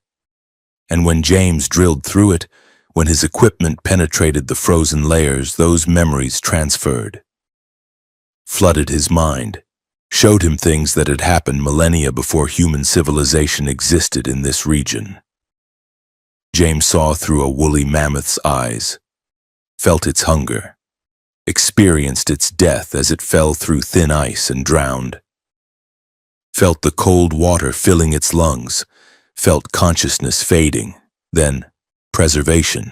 And when James drilled through it, when his equipment penetrated the frozen layers, those memories transferred, flooded his mind, showed him things that had happened millennia before human civilization existed in this region. James saw through a woolly mammoth's eyes, felt its hunger, experienced its death as it fell through thin ice and drowned, felt the cold water filling its lungs, felt consciousness fading, then preservation.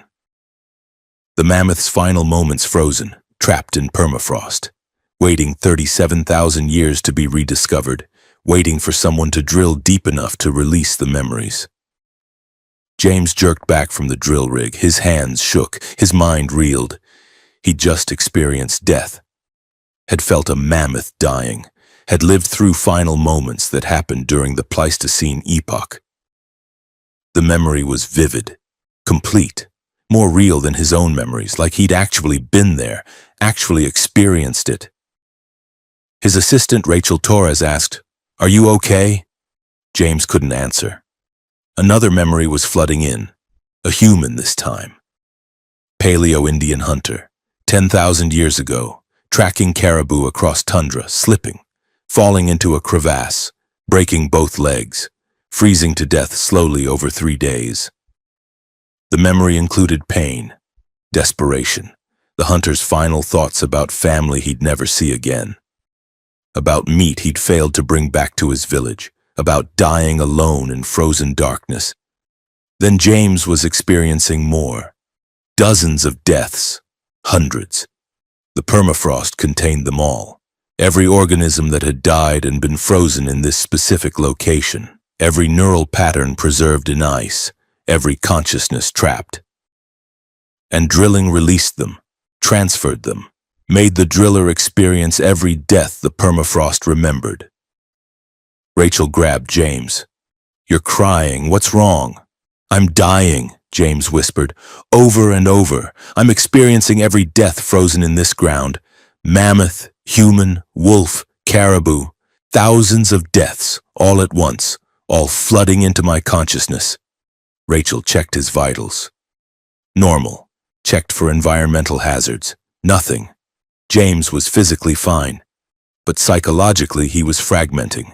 The mammoth's final moments frozen, trapped in permafrost, waiting 37,000 years to be rediscovered, waiting for someone to drill deep enough to release the memories. James jerked back from the drill rig, his hands shook, his mind reeled. He'd just experienced death, had felt a mammoth dying, had lived through final moments that happened during the Pleistocene epoch. The memory was vivid, complete, more real than his own memories, like he'd actually been there, actually experienced it. His assistant, Rachel Torres, asked, "Are you okay?" James couldn't answer. Another memory was flooding in, a human this time. Paleo-Indian hunter, 10,000 years ago, tracking caribou across tundra, slipping, falling into a crevasse, breaking both legs, freezing to death slowly over 3 days. The memory included pain, desperation, the hunter's final thoughts about family he'd never see again, about meat he'd failed to bring back to his village, about dying alone in frozen darkness. Then James was experiencing more. Dozens of deaths, hundreds. The permafrost contained them all. Every organism that had died and been frozen in this specific location, every neural pattern preserved in ice, every consciousness trapped. And drilling released them, transferred them, made the driller experience every death the permafrost remembered. Rachel grabbed James. "You're crying. What's wrong?" "I'm dying," James whispered. "Over and over. I'm experiencing every death frozen in this ground. Mammoth, human, wolf, caribou. Thousands of deaths, all at once, all flooding into my consciousness." Rachel checked his vitals. Normal. Checked for environmental hazards. Nothing. James was physically fine, but psychologically he was fragmenting.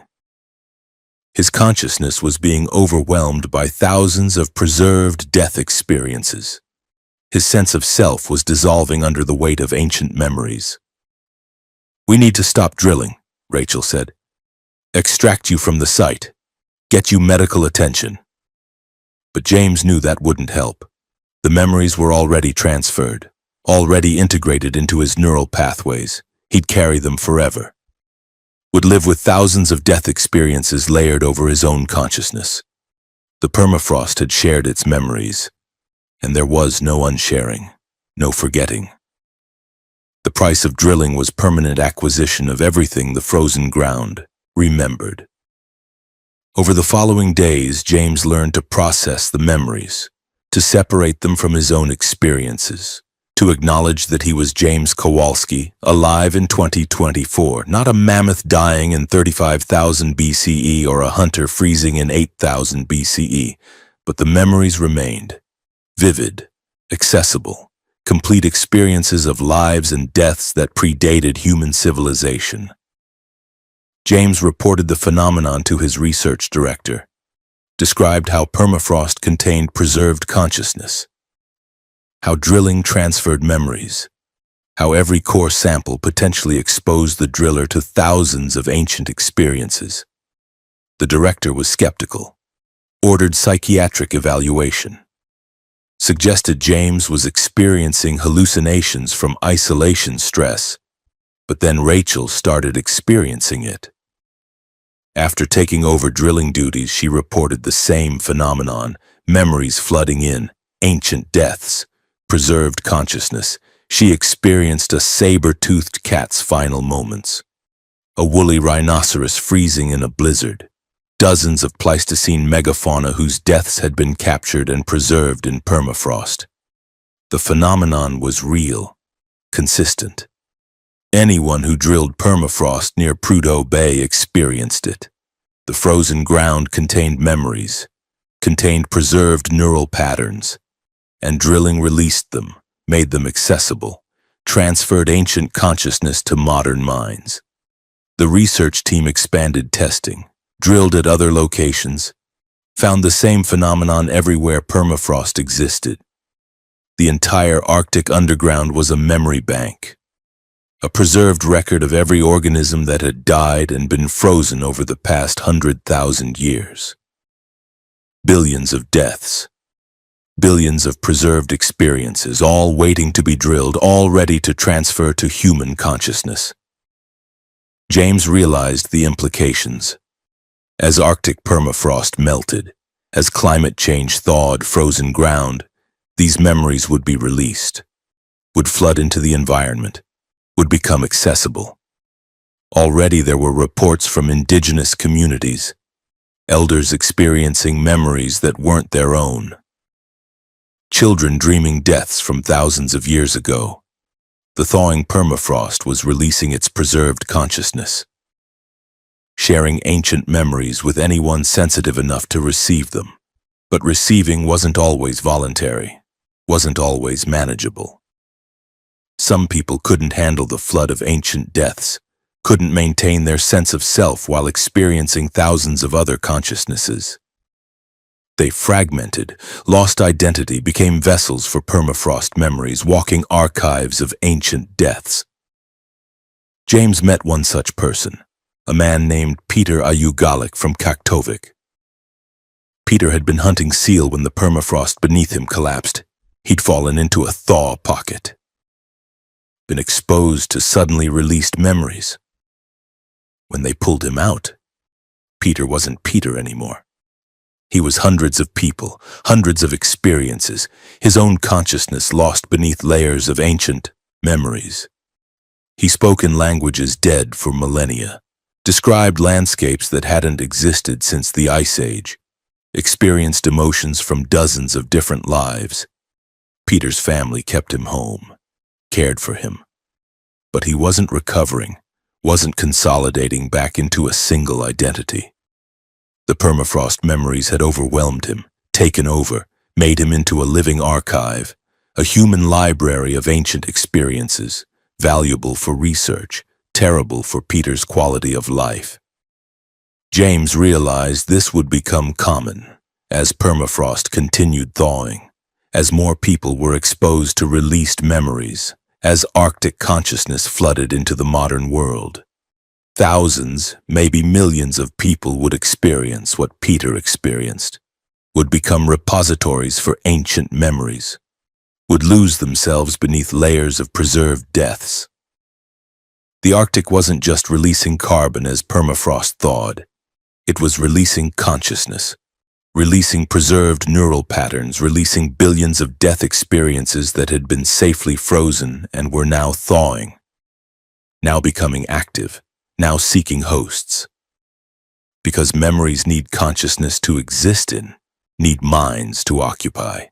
His consciousness was being overwhelmed by thousands of preserved death experiences. His sense of self was dissolving under the weight of ancient memories. "We need to stop drilling," Rachel said. "Extract you from the site. Get you medical attention." But James knew that wouldn't help. The memories were already transferred, already integrated into his neural pathways. He'd carry them forever. Would live with thousands of death experiences layered over his own consciousness. The permafrost had shared its memories, and there was no unsharing, no forgetting. The price of drilling was permanent acquisition of everything the frozen ground remembered. Over the following days, James learned to process the memories, to separate them from his own experiences, to acknowledge that he was James Kowalski, alive in 2024, not a mammoth dying in 35,000 BCE or a hunter freezing in 8,000 BCE, but the memories remained, vivid, accessible, complete experiences of lives and deaths that predated human civilization. James reported the phenomenon to his research director, described how permafrost contained preserved consciousness, how drilling transferred memories, how every core sample potentially exposed the driller to thousands of ancient experiences. The director was skeptical, ordered psychiatric evaluation, suggested James was experiencing hallucinations from isolation stress, but then Rachel started experiencing it. After taking over drilling duties, she reported the same phenomenon, memories flooding in, ancient deaths, preserved consciousness. She experienced a saber-toothed cat's final moments, a woolly rhinoceros freezing in a blizzard, dozens of Pleistocene megafauna whose deaths had been captured and preserved in permafrost. The phenomenon was real, consistent. Anyone who drilled permafrost near Prudhoe Bay experienced it. The frozen ground contained memories, contained preserved neural patterns, and drilling released them, made them accessible, transferred ancient consciousness to modern minds. The research team expanded testing, drilled at other locations, found the same phenomenon everywhere permafrost existed. The entire Arctic underground was a memory bank, a preserved record of every organism that had died and been frozen over the past 100,000 years. Billions of deaths, billions of preserved experiences, all waiting to be drilled, all ready to transfer to human consciousness. James realized the implications. As Arctic permafrost melted, as climate change thawed frozen ground, these memories would be released, would flood into the environment, would become accessible. Already there were reports from indigenous communities, elders experiencing memories that weren't their own. Children dreaming deaths from thousands of years ago. The thawing permafrost was releasing its preserved consciousness, sharing ancient memories with anyone sensitive enough to receive them. But receiving wasn't always voluntary, wasn't always manageable. Some people couldn't handle the flood of ancient deaths, couldn't maintain their sense of self while experiencing thousands of other consciousnesses. They fragmented, lost identity, became vessels for permafrost memories, walking archives of ancient deaths. James met one such person, a man named Peter Ayugalik from Kaktovik. Peter had been hunting seal when the permafrost beneath him collapsed. He'd fallen into a thaw pocket, been exposed to suddenly released memories. When they pulled him out, Peter wasn't Peter anymore. He was hundreds of people, hundreds of experiences, his own consciousness lost beneath layers of ancient memories. He spoke in languages dead for millennia, described landscapes that hadn't existed since the Ice Age, experienced emotions from dozens of different lives. Peter's family kept him home, cared for him. But he wasn't recovering, wasn't consolidating back into a single identity. The permafrost memories had overwhelmed him, taken over, made him into a living archive, a human library of ancient experiences, valuable for research, terrible for Peter's quality of life. James realized this would become common as permafrost continued thawing, as more people were exposed to released memories, as Arctic consciousness flooded into the modern world. Thousands, maybe millions of people would experience what Peter experienced, would become repositories for ancient memories, would lose themselves beneath layers of preserved deaths. The Arctic wasn't just releasing carbon as permafrost thawed. It was releasing consciousness, releasing preserved neural patterns, releasing billions of death experiences that had been safely frozen and were now thawing, now becoming active, now seeking hosts. Because memories need consciousness to exist in, need minds to occupy.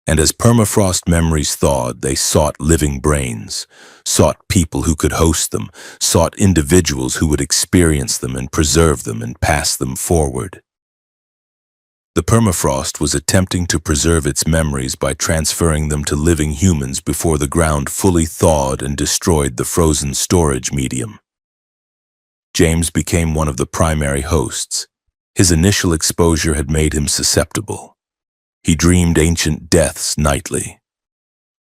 And as permafrost memories thawed, they sought living brains, sought people who could host them, sought individuals who would experience them and preserve them and pass them forward. The permafrost was attempting to preserve its memories by transferring them to living humans before the ground fully thawed and destroyed the frozen storage medium. James became one of the primary hosts. His initial exposure had made him susceptible. He dreamed ancient deaths nightly,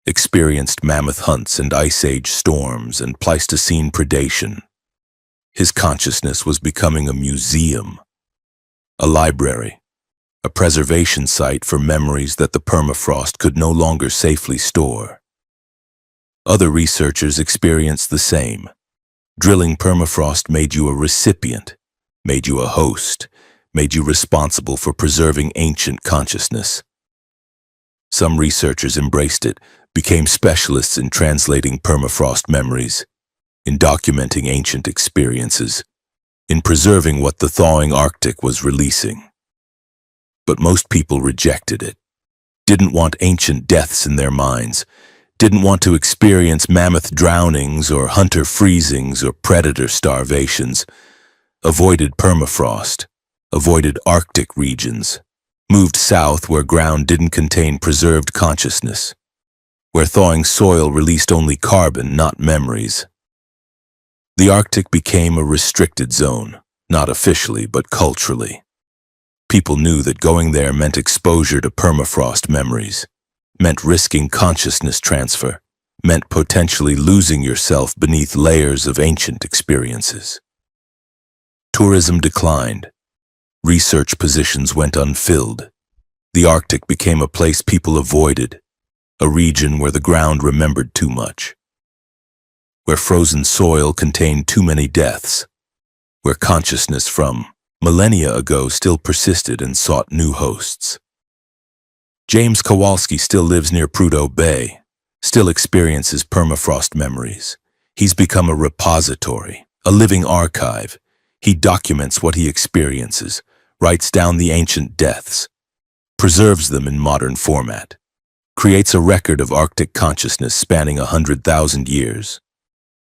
experienced mammoth hunts and ice age storms and Pleistocene predation. His consciousness was becoming a museum, a library, a preservation site for memories that the permafrost could no longer safely store. Other researchers experienced the same. Drilling permafrost made you a recipient, made you a host, made you responsible for preserving ancient consciousness. Some researchers embraced it, became specialists in translating permafrost memories, in documenting ancient experiences, in preserving what the thawing Arctic was releasing. But most people rejected it, didn't want ancient deaths in their minds, didn't want to experience mammoth drownings or hunter freezings or predator starvations, avoided permafrost, avoided Arctic regions, moved south where ground didn't contain preserved consciousness, where thawing soil released only carbon, not memories. The Arctic became a restricted zone, not officially but culturally. People knew that going there meant exposure to permafrost memories, meant risking consciousness transfer, meant potentially losing yourself beneath layers of ancient experiences. Tourism declined. Research positions went unfilled. The Arctic became a place people avoided, a region where the ground remembered too much, where frozen soil contained too many deaths, where consciousness from millennia ago still persisted and sought new hosts. James Kowalski still lives near Prudhoe Bay, still experiences permafrost memories. He's become a repository, a living archive. He documents what he experiences, writes down the ancient deaths, preserves them in modern format, creates a record of Arctic consciousness spanning 100,000 years.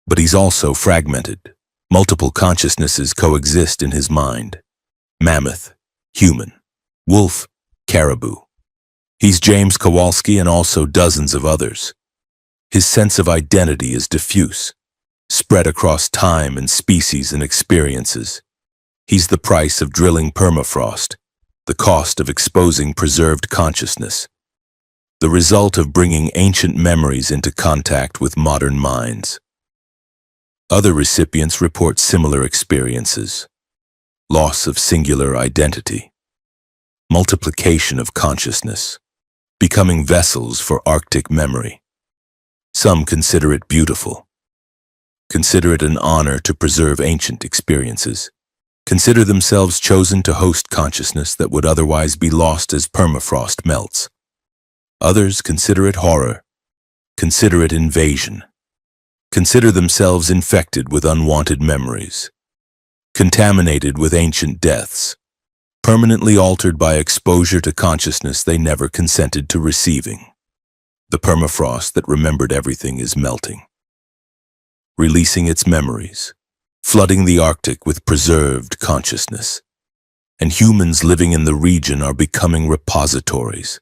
But he's also fragmented. Multiple consciousnesses coexist in his mind. Mammoth, human, wolf, caribou. He's James Kowalski and also dozens of others. His sense of identity is diffuse, spread across time and species and experiences. He's the price of drilling permafrost, the cost of exposing preserved consciousness, the result of bringing ancient memories into contact with modern minds. Other recipients report similar experiences: loss of singular identity, multiplication of consciousness, becoming vessels for Arctic memory. Some consider it beautiful, consider it an honor to preserve ancient experiences, consider themselves chosen to host consciousness that would otherwise be lost as permafrost melts. Others consider it horror, consider it invasion, consider themselves infected with unwanted memories, contaminated with ancient deaths, permanently altered by exposure to consciousness they never consented to receiving. The permafrost that remembered everything is melting, releasing its memories, flooding the Arctic with preserved consciousness. And humans living in the region are becoming repositories,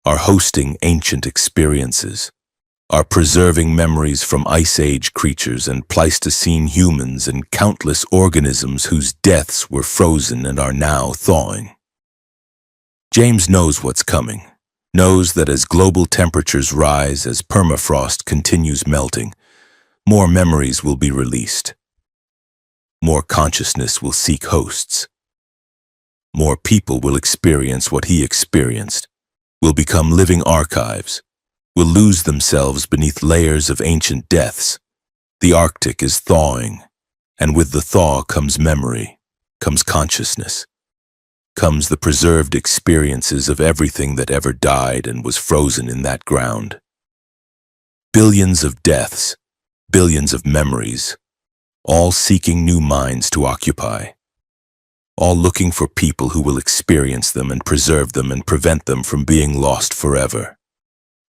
are hosting ancient experiences, are preserving memories from Ice Age creatures and Pleistocene humans and countless organisms whose deaths were frozen and are now thawing. James knows what's coming, knows that as global temperatures rise, as permafrost continues melting, more memories will be released. More consciousness will seek hosts. More people will experience what he experienced, will become living archives, will lose themselves beneath layers of ancient deaths. The Arctic is thawing, and with the thaw comes memory, comes consciousness, comes the preserved experiences of everything that ever died and was frozen in that ground. Billions of deaths, billions of memories, all seeking new minds to occupy, all looking for people who will experience them and preserve them and prevent them from being lost forever.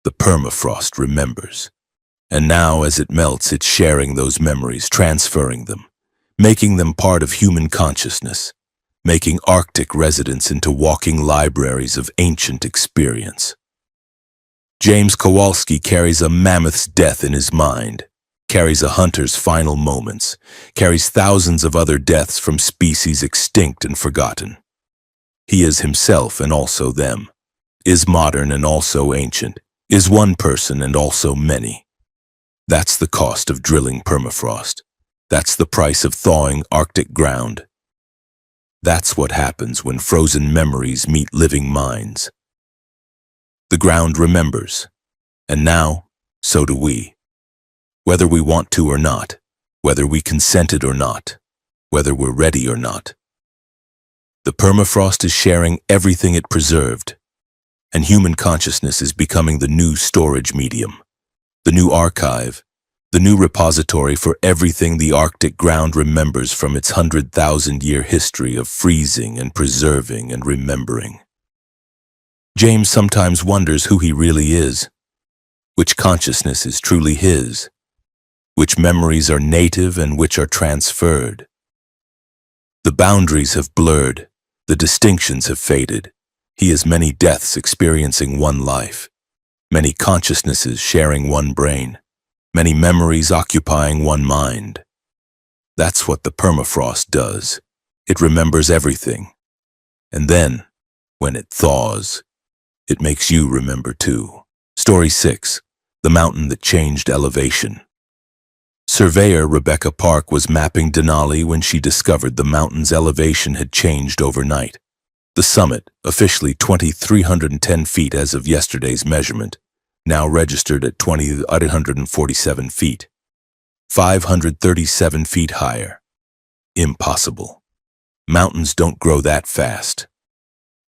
The permafrost remembers, and now as it melts, it's sharing those memories, transferring them, making them part of human consciousness, making Arctic residents into walking libraries of ancient experience. James Kowalski carries a mammoth's death in his mind, carries a hunter's final moments, carries thousands of other deaths from species extinct and forgotten. He is himself and also them, is modern and also ancient, is one person and also many. That's the cost of drilling permafrost. That's the price of thawing Arctic ground. That's what happens when frozen memories meet living minds. The ground remembers, and now, so do we. Whether we want to or not, whether we consented or not, whether we're ready or not. The permafrost is sharing everything it preserved, and human consciousness is becoming the new storage medium, the new archive, the new repository for everything the Arctic ground remembers from its 100,000-year history of freezing and preserving and remembering. James sometimes wonders who he really is, which consciousness is truly his, which memories are native and which are transferred. The boundaries have blurred, the distinctions have faded. He is many deaths experiencing one life, many consciousnesses sharing one brain, many memories occupying one mind. That's what the permafrost does. It remembers everything. And then, when it thaws, it makes you remember too. Story 6. the mountain that changed elevation. Surveyor Rebecca Park was mapping Denali when she discovered the mountain's elevation had changed overnight. The summit, officially 2,310 feet as of yesterday's measurement, now registered at 2,847 feet. 537 feet higher. Impossible. Mountains don't grow that fast.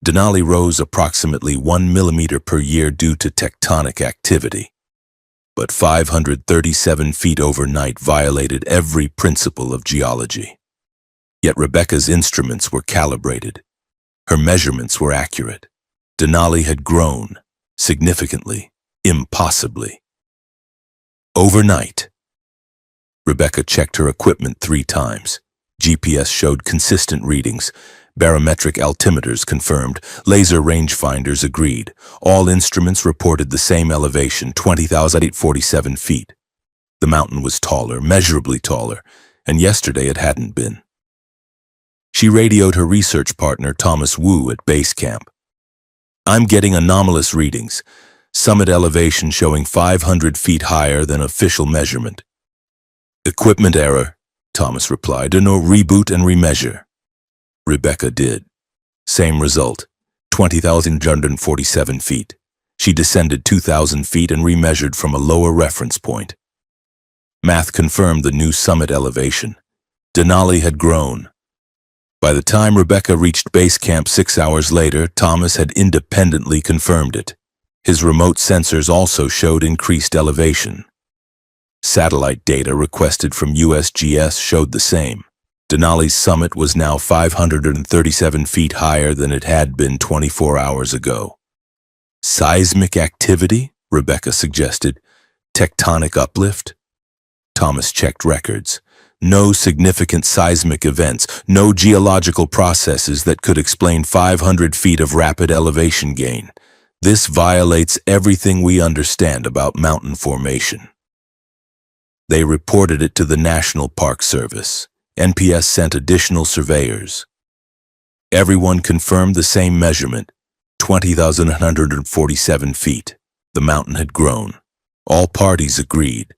Denali rose approximately 1 millimeter per year due to tectonic activity. But 537 feet overnight violated every principle of geology. Yet Rebecca's instruments were calibrated. Her measurements were accurate. Denali had grown, significantly, impossibly. Overnight. Rebecca checked her equipment 3 times. GPS showed consistent readings. Barometric altimeters confirmed. Laser rangefinders agreed. All instruments reported the same elevation, 20,847 feet. The mountain was taller, measurably taller, and yesterday it hadn't been. She radioed her research partner, Thomas Wu, at base camp. "I'm getting anomalous readings. Summit elevation showing 500 feet higher than official measurement." "Equipment error," Thomas replied. "No, reboot and remeasure." Rebecca did. Same result, 20,147 feet. She descended 2,000 feet and remeasured from a lower reference point. Math confirmed the new summit elevation. Denali had grown. By the time Rebecca reached base camp 6 hours later, Thomas had independently confirmed it. His remote sensors also showed increased elevation. Satellite data requested from USGS showed the same. Denali's summit was now 537 feet higher than it had been 24 hours ago. Seismic activity, Rebecca suggested. Tectonic uplift? Thomas checked records. No significant seismic events, no geological processes that could explain 500 feet of rapid elevation gain. This violates everything we understand about mountain formation. They reported it to the National Park Service. NPS sent additional surveyors. Everyone confirmed the same measurement, 20,147 feet. The mountain had grown. All parties agreed.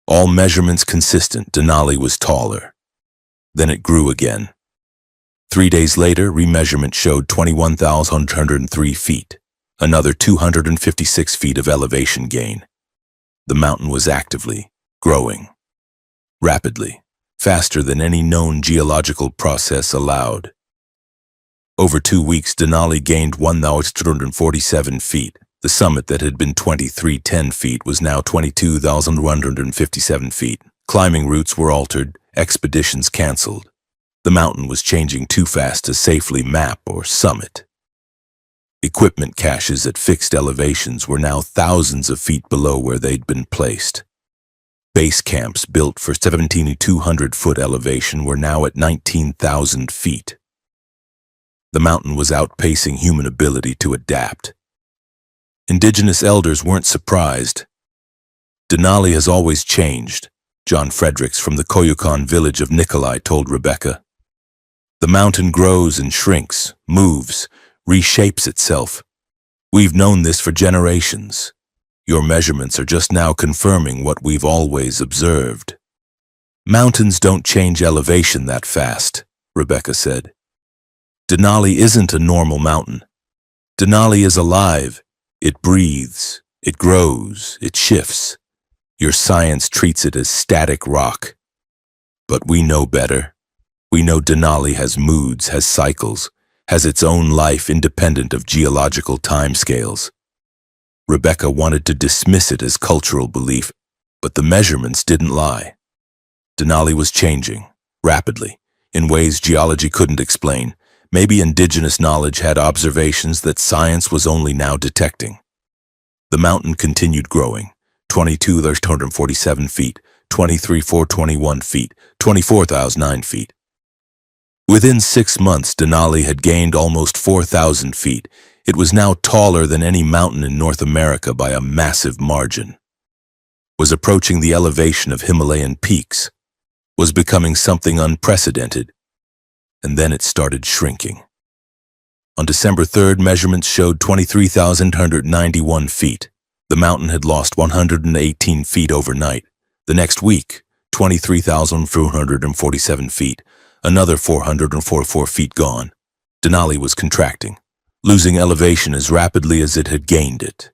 All measurements consistent. Denali was taller. Then it grew again. 3 days later, remeasurement showed 21,103 feet. Another 256 feet of elevation gain. The mountain was actively growing. Rapidly. Faster than any known geological process allowed. Over 2 weeks, Denali gained 1,247 feet. The summit that had been 2,310 feet was now 22,157 feet. Climbing routes were altered, expeditions canceled. The mountain was changing too fast to safely map or summit. Equipment caches at fixed elevations were now thousands of feet below where they'd been placed. Base camps built for 1,700-foot elevation were now at 19,000 feet. The mountain was outpacing human ability to adapt. Indigenous elders weren't surprised. Denali has always changed, John Fredericks from the Koyukon village of Nikolai told Rebecca. The mountain grows and shrinks, moves, reshapes itself. We've known this for generations. Your measurements are just now confirming what we've always observed. Mountains don't change elevation that fast, Rebecca said. Denali isn't a normal mountain. Denali is alive. It breathes, it grows, it shifts. Your science treats it as static rock. But we know better. We know Denali has moods, has cycles, has its own life independent of geological timescales. Rebecca wanted to dismiss it as cultural belief, but the measurements didn't lie. Denali was changing, rapidly, in ways geology couldn't explain. Maybe indigenous knowledge had observations that science was only now detecting. The mountain continued growing, 22,247 feet, 23,421 feet, 24,009 feet. Within 6 months, Denali had gained almost 4,000 feet. It was now taller than any mountain in North America by a massive margin. Was approaching the elevation of Himalayan peaks. Was becoming something unprecedented. And then it started shrinking. On December 3rd, measurements showed 23,191 feet. The mountain had lost 118 feet overnight. The next week, 23,447 feet, another 444 feet gone. Denali was contracting, losing elevation as rapidly as it had gained it.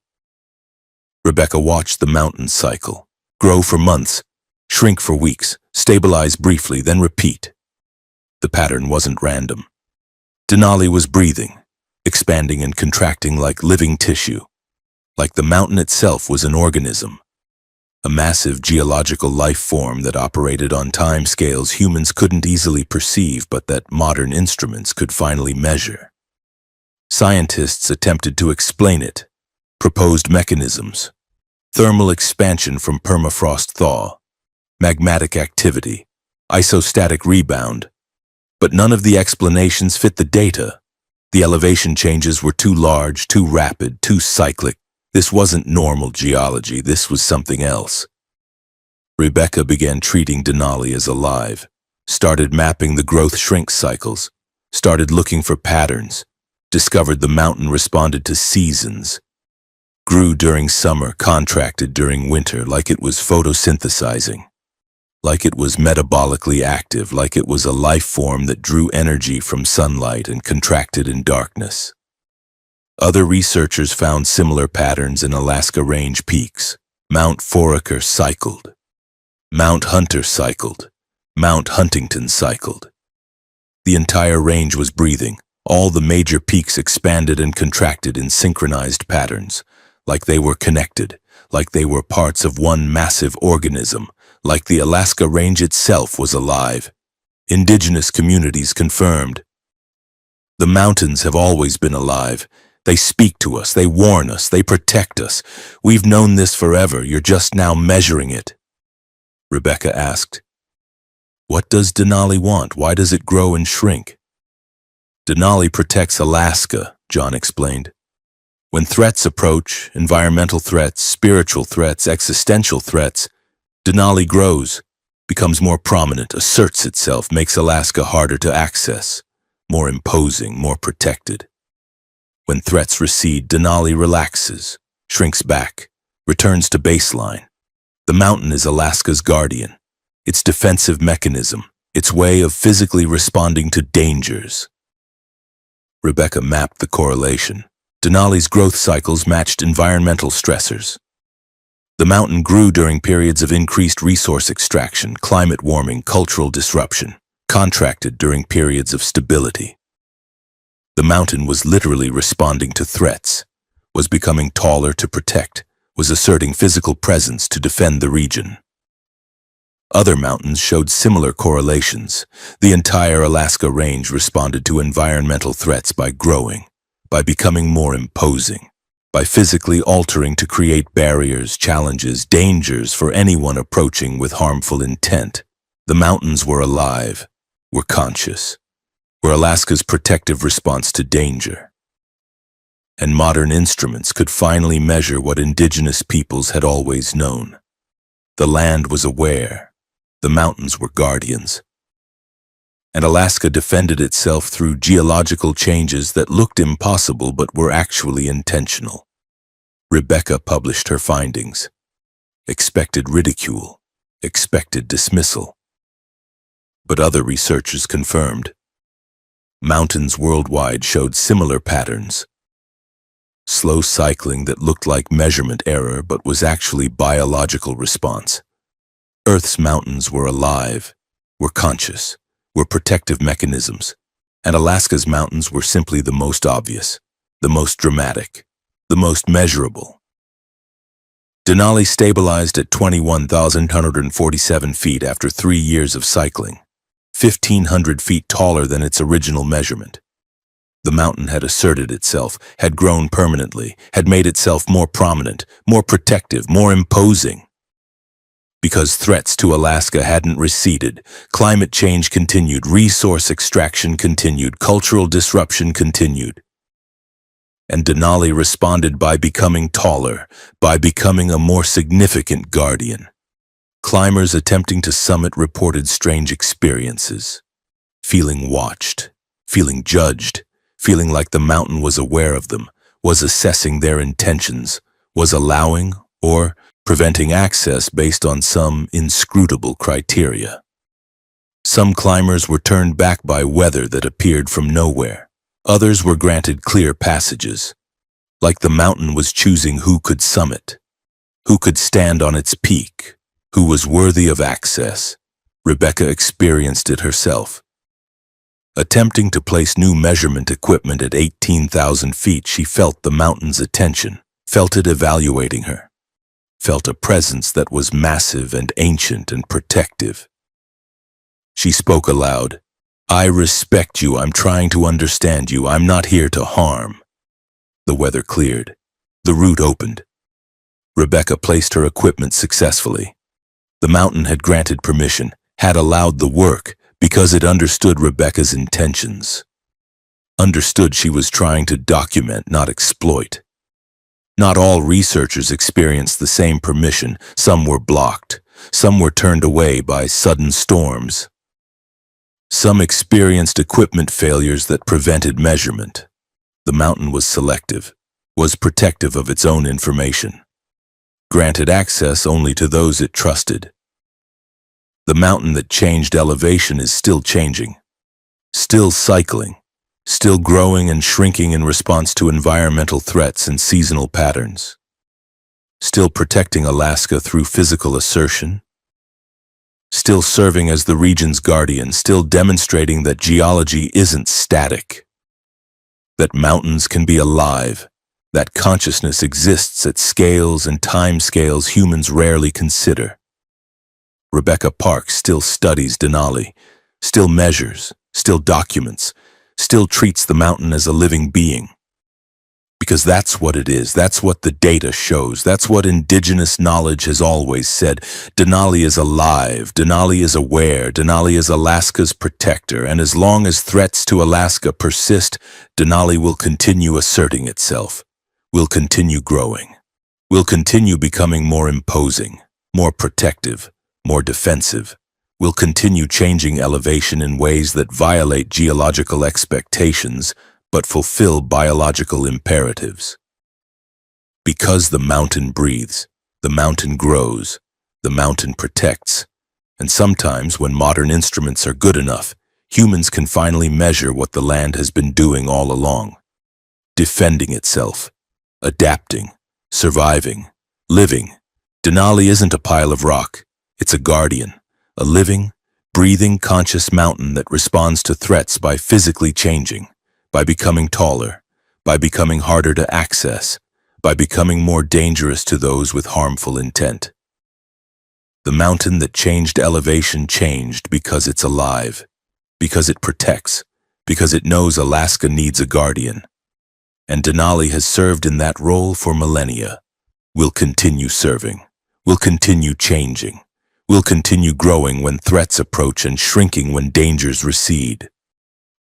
Rebecca watched the mountain cycle, grow for months, shrink for weeks, stabilize briefly, then repeat. The pattern wasn't random. Denali was breathing, expanding and contracting like living tissue, like the mountain itself was an organism, a massive geological life form that operated on time scales humans couldn't easily perceive but that modern instruments could finally measure. Scientists attempted to explain it, proposed mechanisms, thermal expansion from permafrost thaw, magmatic activity, isostatic rebound, but none of the explanations fit the data. The elevation changes were too large, too rapid, too cyclic. This wasn't normal geology, this was something else. Rebecca began treating Denali as alive, started mapping the growth-shrink cycles, started looking for patterns, discovered the mountain responded to seasons, grew during summer, contracted during winter, like it was photosynthesizing, like it was metabolically active, like it was a life form that drew energy from sunlight and contracted in darkness. Other researchers found similar patterns in Alaska Range peaks. Mount Foraker cycled. Mount Hunter cycled. Mount Huntington cycled. The entire range was breathing. All the major peaks expanded and contracted in synchronized patterns, like they were connected, like they were parts of one massive organism, like the Alaska Range itself was alive. Indigenous communities confirmed. The mountains have always been alive. They speak to us, they warn us, they protect us. We've known this forever, you're just now measuring it. Rebecca asked. What does Denali want? Why does it grow and shrink? Denali protects Alaska, John explained. When threats approach, environmental threats, spiritual threats, existential threats, Denali grows, becomes more prominent, asserts itself, makes Alaska harder to access, more imposing, more protected. When threats recede, Denali relaxes, shrinks back, returns to baseline. The mountain is Alaska's guardian, its defensive mechanism, its way of physically responding to dangers. Rebecca mapped the correlation. Denali's growth cycles matched environmental stressors. The mountain grew during periods of increased resource extraction, climate warming, cultural disruption, contracted during periods of stability. The mountain was literally responding to threats, was becoming taller to protect, was asserting physical presence to defend the region. Other mountains showed similar correlations. The entire Alaska Range responded to environmental threats by growing, by becoming more imposing, by physically altering to create barriers, challenges, dangers for anyone approaching with harmful intent. The mountains were alive, were conscious, were Alaska's protective response to danger. And modern instruments could finally measure what indigenous peoples had always known. The land was aware, the mountains were guardians. And Alaska defended itself through geological changes that looked impossible but were actually intentional. Rebecca published her findings. Expected ridicule, expected dismissal. But other researchers confirmed. Mountains worldwide showed similar patterns. Slow cycling that looked like measurement error but was actually biological response. Earth's mountains were alive, were conscious, were protective mechanisms, and Alaska's mountains were simply the most obvious, the most dramatic, the most measurable. Denali stabilized at 21,147 feet after 3 years of cycling, 1,500 feet taller than its original measurement. The mountain had asserted itself, had grown permanently, had made itself more prominent, more protective, more imposing. Because threats to Alaska hadn't receded, climate change continued, resource extraction continued, cultural disruption continued. And Denali responded by becoming taller, by becoming a more significant guardian. Climbers attempting to summit reported strange experiences, feeling watched, feeling judged, feeling like the mountain was aware of them, was assessing their intentions, Was allowing or preventing access based on some inscrutable criteria. Some climbers were turned back by weather that appeared from nowhere. Others were granted clear passages, like the mountain was choosing who could summit, who could stand on its peak, who was worthy of access. Rebecca experienced it herself. Attempting to place new measurement equipment at 18,000 feet, she felt the mountain's attention, felt it evaluating her, felt a presence that was massive and ancient and protective. She spoke aloud. "I respect you. I'm trying to understand you. I'm not here to harm." The weather cleared. The route opened. Rebecca placed her equipment successfully. The mountain had granted permission, had allowed the work, because it understood Rebecca's intentions. Understood she was trying to document, not exploit. Not all researchers experienced the same permission. Some were blocked. Some were turned away by sudden storms. Some experienced equipment failures that prevented measurement. The mountain was selective, was protective of its own information, granted access only to those it trusted. The mountain that changed elevation is still changing, still cycling, still growing and shrinking in response to environmental threats and seasonal patterns. Still protecting Alaska through physical assertion. Still serving as the region's guardian, still demonstrating that geology isn't static. That mountains can be alive, that consciousness exists at scales and time scales humans rarely consider. Rebecca Park still studies Denali, still measures, still documents, still treats the mountain as a living being. Because that's what it is, that's what the data shows, that's what indigenous knowledge has always said. Denali is alive, Denali is aware, Denali is Alaska's protector, and as long as threats to Alaska persist, Denali will continue asserting itself, will continue growing, will continue becoming more imposing, more protective, more defensive, will continue changing elevation in ways that violate geological expectations but fulfill biological imperatives. Because the mountain breathes, the mountain grows, the mountain protects, and sometimes when modern instruments are good enough, humans can finally measure what the land has been doing all along. Defending itself, adapting, surviving, living. Denali isn't a pile of rock, it's a guardian, a living, breathing, conscious mountain that responds to threats by physically changing, by becoming taller, by becoming harder to access, by becoming more dangerous to those with harmful intent. The mountain that changed elevation changed because it's alive, because it protects, because it knows Alaska needs a guardian. And Denali has served in that role for millennia. Will continue serving, will continue changing, will continue growing when threats approach and shrinking when dangers recede.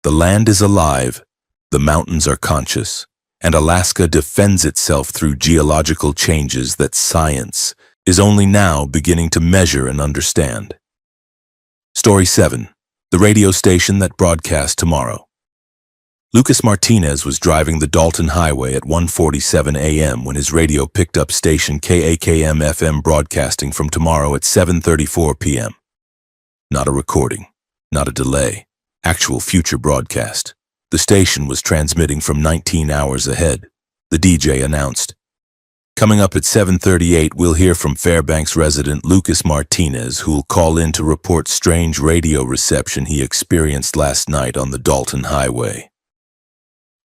The land is alive, the mountains are conscious, and Alaska defends itself through geological changes that science is only now beginning to measure and understand. Story 7. The radio station that broadcast tomorrow. Lucas Martinez was driving the Dalton Highway at 1:47 a.m. when his radio picked up station KAKM-FM broadcasting from tomorrow at 7:34 p.m. Not a recording, not a delay, actual future broadcast. The station was transmitting from 19 hours ahead. The DJ announced. Coming up at 7:38, we'll hear from Fairbanks resident Lucas Martinez, who'll call in to report strange radio reception he experienced last night on the Dalton Highway.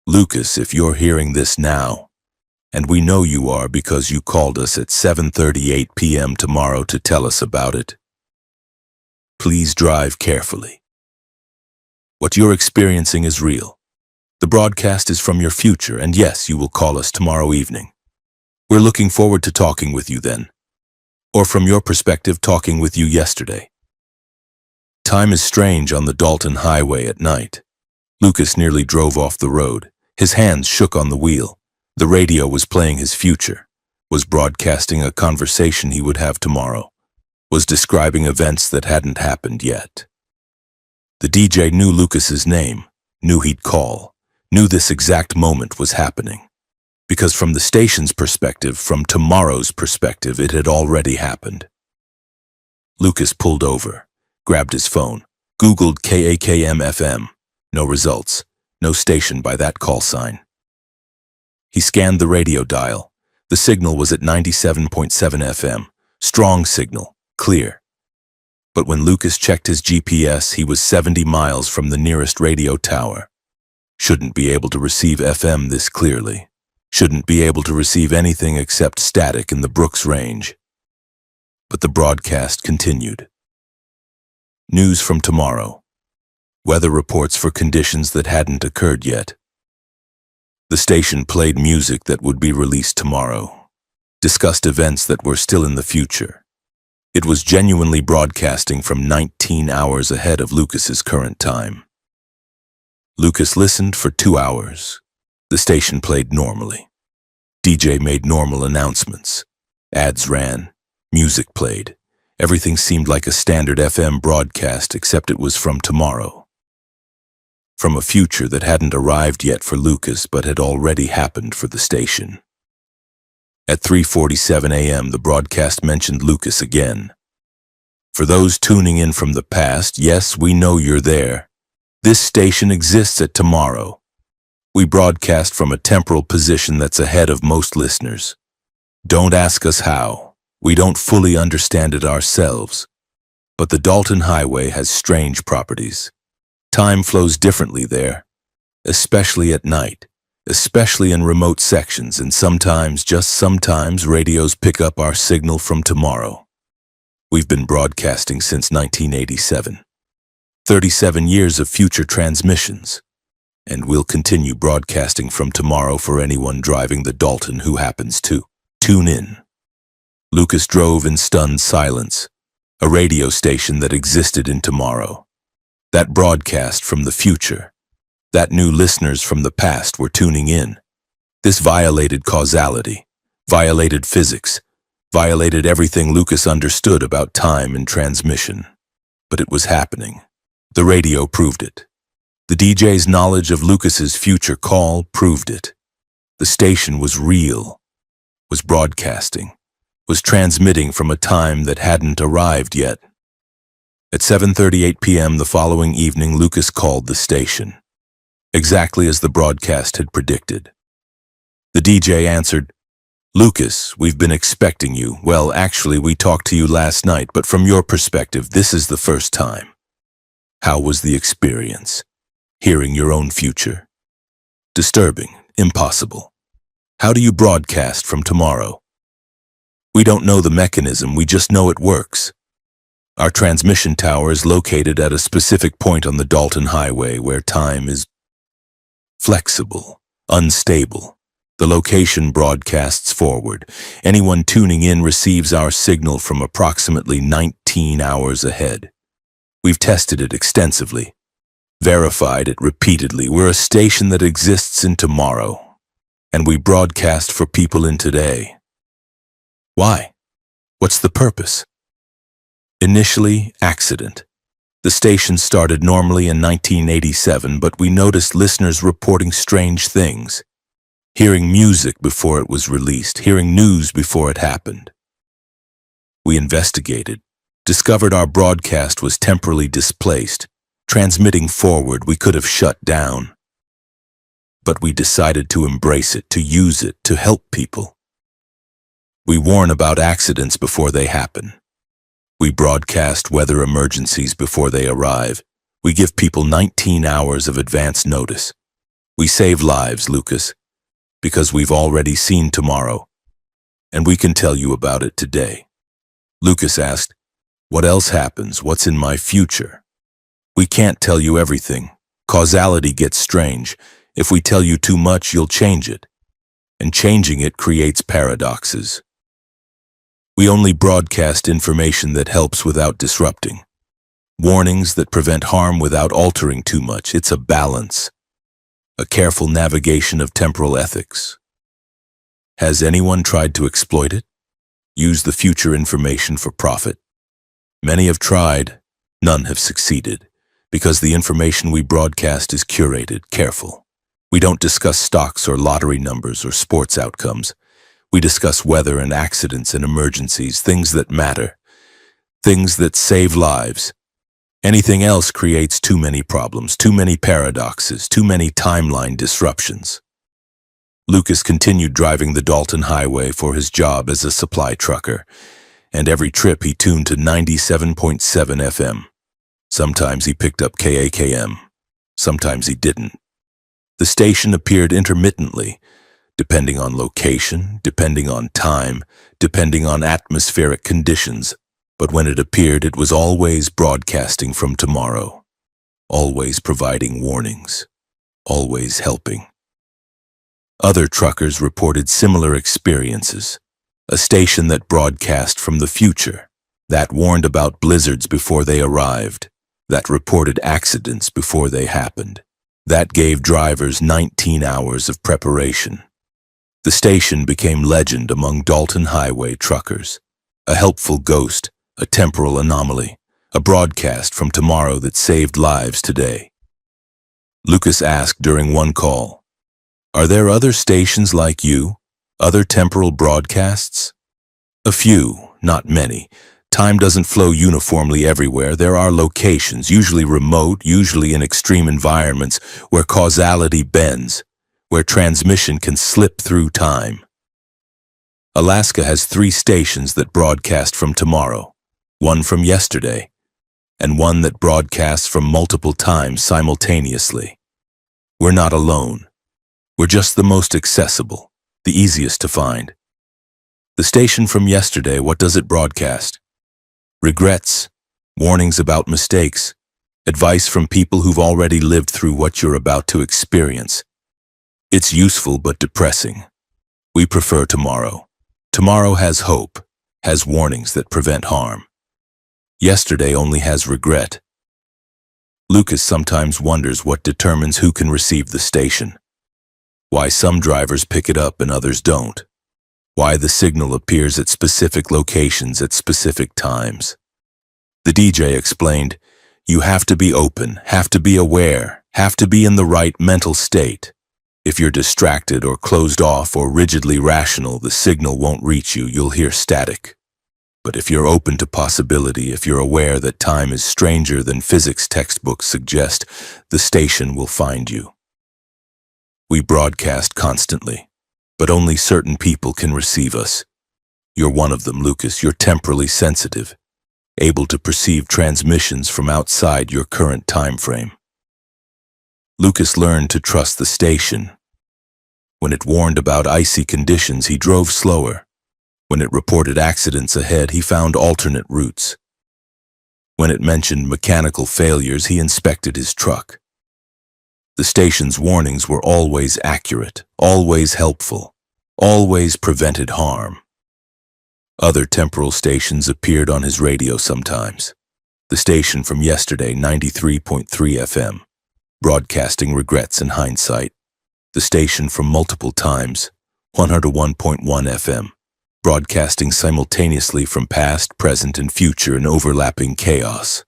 Lucas, if you're hearing this now, and we know you are because you called us at 7:38 p.m. tomorrow to tell us about it, please drive carefully. What you're experiencing is real. The broadcast is from your future, and yes, you will call us tomorrow evening. We're looking forward to talking with you then. Or from your perspective, talking with you yesterday. Time is strange on the Dalton Highway at night. Lucas nearly drove off the road. His hands shook on the wheel. The radio was playing his future, was broadcasting a conversation he would have tomorrow, was describing events that hadn't happened yet. The DJ knew Lucas's name, knew he'd call, knew this exact moment was happening. Because from the station's perspective, from tomorrow's perspective, it had already happened. Lucas pulled over, grabbed his phone, Googled KAKM-FM. No results. No station by that call sign. He scanned the radio dial. The signal was at 97.7 FM. Strong signal. Clear. But when Lucas checked his GPS, he was 70 miles from the nearest radio tower. Shouldn't be able to receive FM this clearly. Shouldn't be able to receive anything except static in the Brooks Range. But the broadcast continued. News from tomorrow. Weather reports for conditions that hadn't occurred yet. The station played music that would be released tomorrow. Discussed events that were still in the future. It was genuinely broadcasting from 19 hours ahead of Lucas's current time. Lucas listened for 2 hours. The station played normally. DJ made normal announcements. Ads ran. Music played. Everything seemed like a standard FM broadcast, except it was from tomorrow. From a future that hadn't arrived yet for Lucas but had already happened for the station. At 3:47 a.m. the broadcast mentioned Lucas again. For those tuning in from the past, yes, we know you're there. This station exists at tomorrow. We broadcast from a temporal position that's ahead of most listeners. Don't ask us how. We don't fully understand it ourselves. But the Dalton Highway has strange properties. Time flows differently there, especially at night, especially in remote sections, and sometimes, just sometimes, radios pick up our signal from tomorrow. We've been broadcasting since 1987. 37 years of future transmissions. And we'll continue broadcasting from tomorrow for anyone driving the Dalton who happens to tune in. Lucas drove in stunned silence, a radio station that existed in tomorrow. That broadcast from the future. That new listeners from the past were tuning in. This violated causality, violated physics, violated everything Lucas understood about time and transmission. But it was happening. The radio proved it. The DJ's knowledge of Lucas's future call proved it. The station was real, was broadcasting, was transmitting from a time that hadn't arrived yet. At 7:38 p.m. the following evening, Lucas called the station, exactly as the broadcast had predicted. The DJ answered, "Lucas, we've been expecting you. Well, actually, we talked to you last night, but from your perspective, this is the first time. How was the experience? Hearing your own future? Disturbing, impossible. How do you broadcast from tomorrow?" "We don't know the mechanism, we just know it works. Our transmission tower is located at a specific point on the Dalton Highway where time is flexible, unstable. The location broadcasts forward. Anyone tuning in receives our signal from approximately 19 hours ahead. We've tested it extensively, verified it repeatedly. We're a station that exists in tomorrow, and we broadcast for people in today. Why? What's the purpose?" Initially, accident. The station started normally in 1987, but we noticed listeners reporting strange things. Hearing music before it was released, hearing news before it happened. We investigated, discovered our broadcast was temporarily displaced, transmitting forward. We could have shut down. But we decided to embrace it, to use it, to help people. We warn about accidents before they happen. We broadcast weather emergencies before they arrive. We give people 19 hours of advance notice. We save lives, Lucas, because we've already seen tomorrow, and we can tell you about it today. Lucas asked, "What else happens? What's in my future?" "We can't tell you everything. Causality gets strange. If we tell you too much, you'll change it. And changing it creates paradoxes. We only broadcast information that helps without disrupting. Warnings that prevent harm without altering too much. It's a balance. A careful navigation of temporal ethics. Has anyone tried to exploit it? Use the future information for profit? Many have tried. None have succeeded, because the information we broadcast is curated, careful. We don't discuss stocks or lottery numbers or sports outcomes. We discuss weather and accidents and emergencies, things that matter, things that save lives. Anything else creates too many problems, too many paradoxes, too many timeline disruptions. Lucas continued driving the Dalton Highway for his job as a supply trucker, and every trip he tuned to 97.7 FM. Sometimes he picked up KAKM, sometimes he didn't. The station appeared intermittently, depending on location, depending on time, depending on atmospheric conditions, but when it appeared, it was always broadcasting from tomorrow, always providing warnings, always helping. Other truckers reported similar experiences. A station that broadcast from the future, that warned about blizzards before they arrived, that reported accidents before they happened, that gave drivers 19 hours of preparation. The station became legend among Dalton Highway truckers, a helpful ghost, a temporal anomaly, a broadcast from tomorrow that saved lives today. Lucas asked during one call, "Are there other stations like you? Other temporal broadcasts?" "A few, not many. Time doesn't flow uniformly everywhere. There are locations, usually remote, usually in extreme environments, where causality bends, where transmission can slip through time." Alaska has 3 stations that broadcast from tomorrow, one from yesterday, and one that broadcasts from multiple times simultaneously. We're not alone. We're just the most accessible, the easiest to find. The station from yesterday, what does it broadcast? Regrets, warnings about mistakes, advice from people who've already lived through what you're about to experience. It's useful but depressing. We prefer tomorrow. Tomorrow has hope, has warnings that prevent harm. Yesterday only has regret. Lucas sometimes wonders what determines who can receive the station. Why some drivers pick it up and others don't. Why the signal appears at specific locations at specific times. The DJ explained, "You have to be open, have to be aware, have to be in the right mental state. If you're distracted or closed off or rigidly rational, the signal won't reach you, you'll hear static. But if you're open to possibility, if you're aware that time is stranger than physics textbooks suggest, the station will find you." We broadcast constantly, but only certain people can receive us. You're one of them, Lucas. You're temporally sensitive, able to perceive transmissions from outside your current time frame. Lucas learned to trust the station. When it warned about icy conditions, he drove slower. When it reported accidents ahead, he found alternate routes. When it mentioned mechanical failures, he inspected his truck. The station's warnings were always accurate, always helpful, always prevented harm. Other temporal stations appeared on his radio sometimes. The station from yesterday, 93.3 FM, broadcasting regrets and hindsight. The station from multiple times, 101.1 FM, broadcasting simultaneously from past, present, and future in overlapping chaos.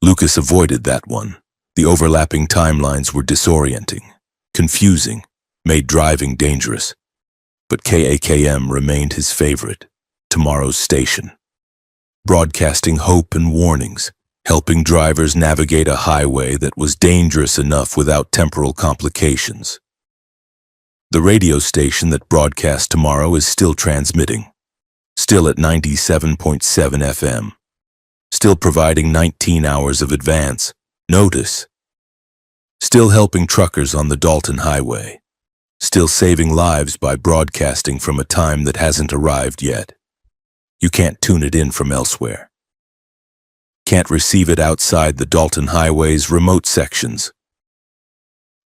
Lucas avoided that one. The overlapping timelines were disorienting, confusing, made driving dangerous. But KAKM remained his favorite, tomorrow's station. Broadcasting hope and warnings, helping drivers navigate a highway that was dangerous enough without temporal complications. The radio station that broadcast tomorrow is still transmitting, still at 97.7 FM, still providing 19 hours of advance notice, still helping truckers on the Dalton Highway, still saving lives by broadcasting from a time that hasn't arrived yet. You can't tune it in from elsewhere. Can't receive it outside the Dalton Highway's remote sections.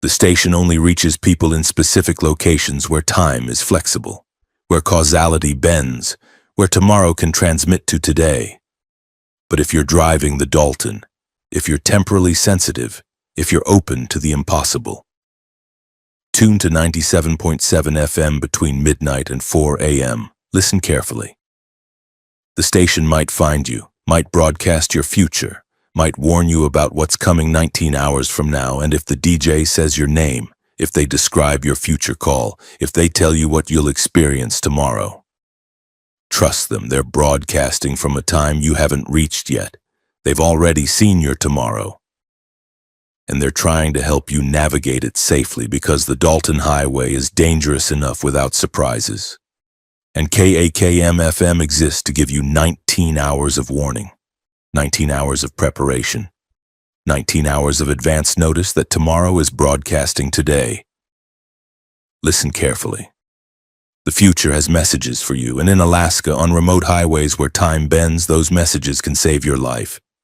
The station only reaches people in specific locations where time is flexible, where causality bends, where tomorrow can transmit to today. But if you're driving the Dalton, if you're temporally sensitive, if you're open to the impossible, tune to 97.7 FM between midnight and 4 a.m. Listen carefully. The station might find you, might broadcast your future, might warn you about what's coming 19 hours from now, and if the DJ says your name, if they describe your future call, if they tell you what you'll experience tomorrow. Trust them, they're broadcasting from a time you haven't reached yet. They've already seen your tomorrow. And they're trying to help you navigate it safely because the Dalton Highway is dangerous enough without surprises. And KAKM-FM exists to give you 19 hours of warning, 19 hours of preparation, 19 hours of advance notice that tomorrow is broadcasting today. Listen carefully. The future has messages for you, and in Alaska, on remote highways where time bends, those messages can save your life.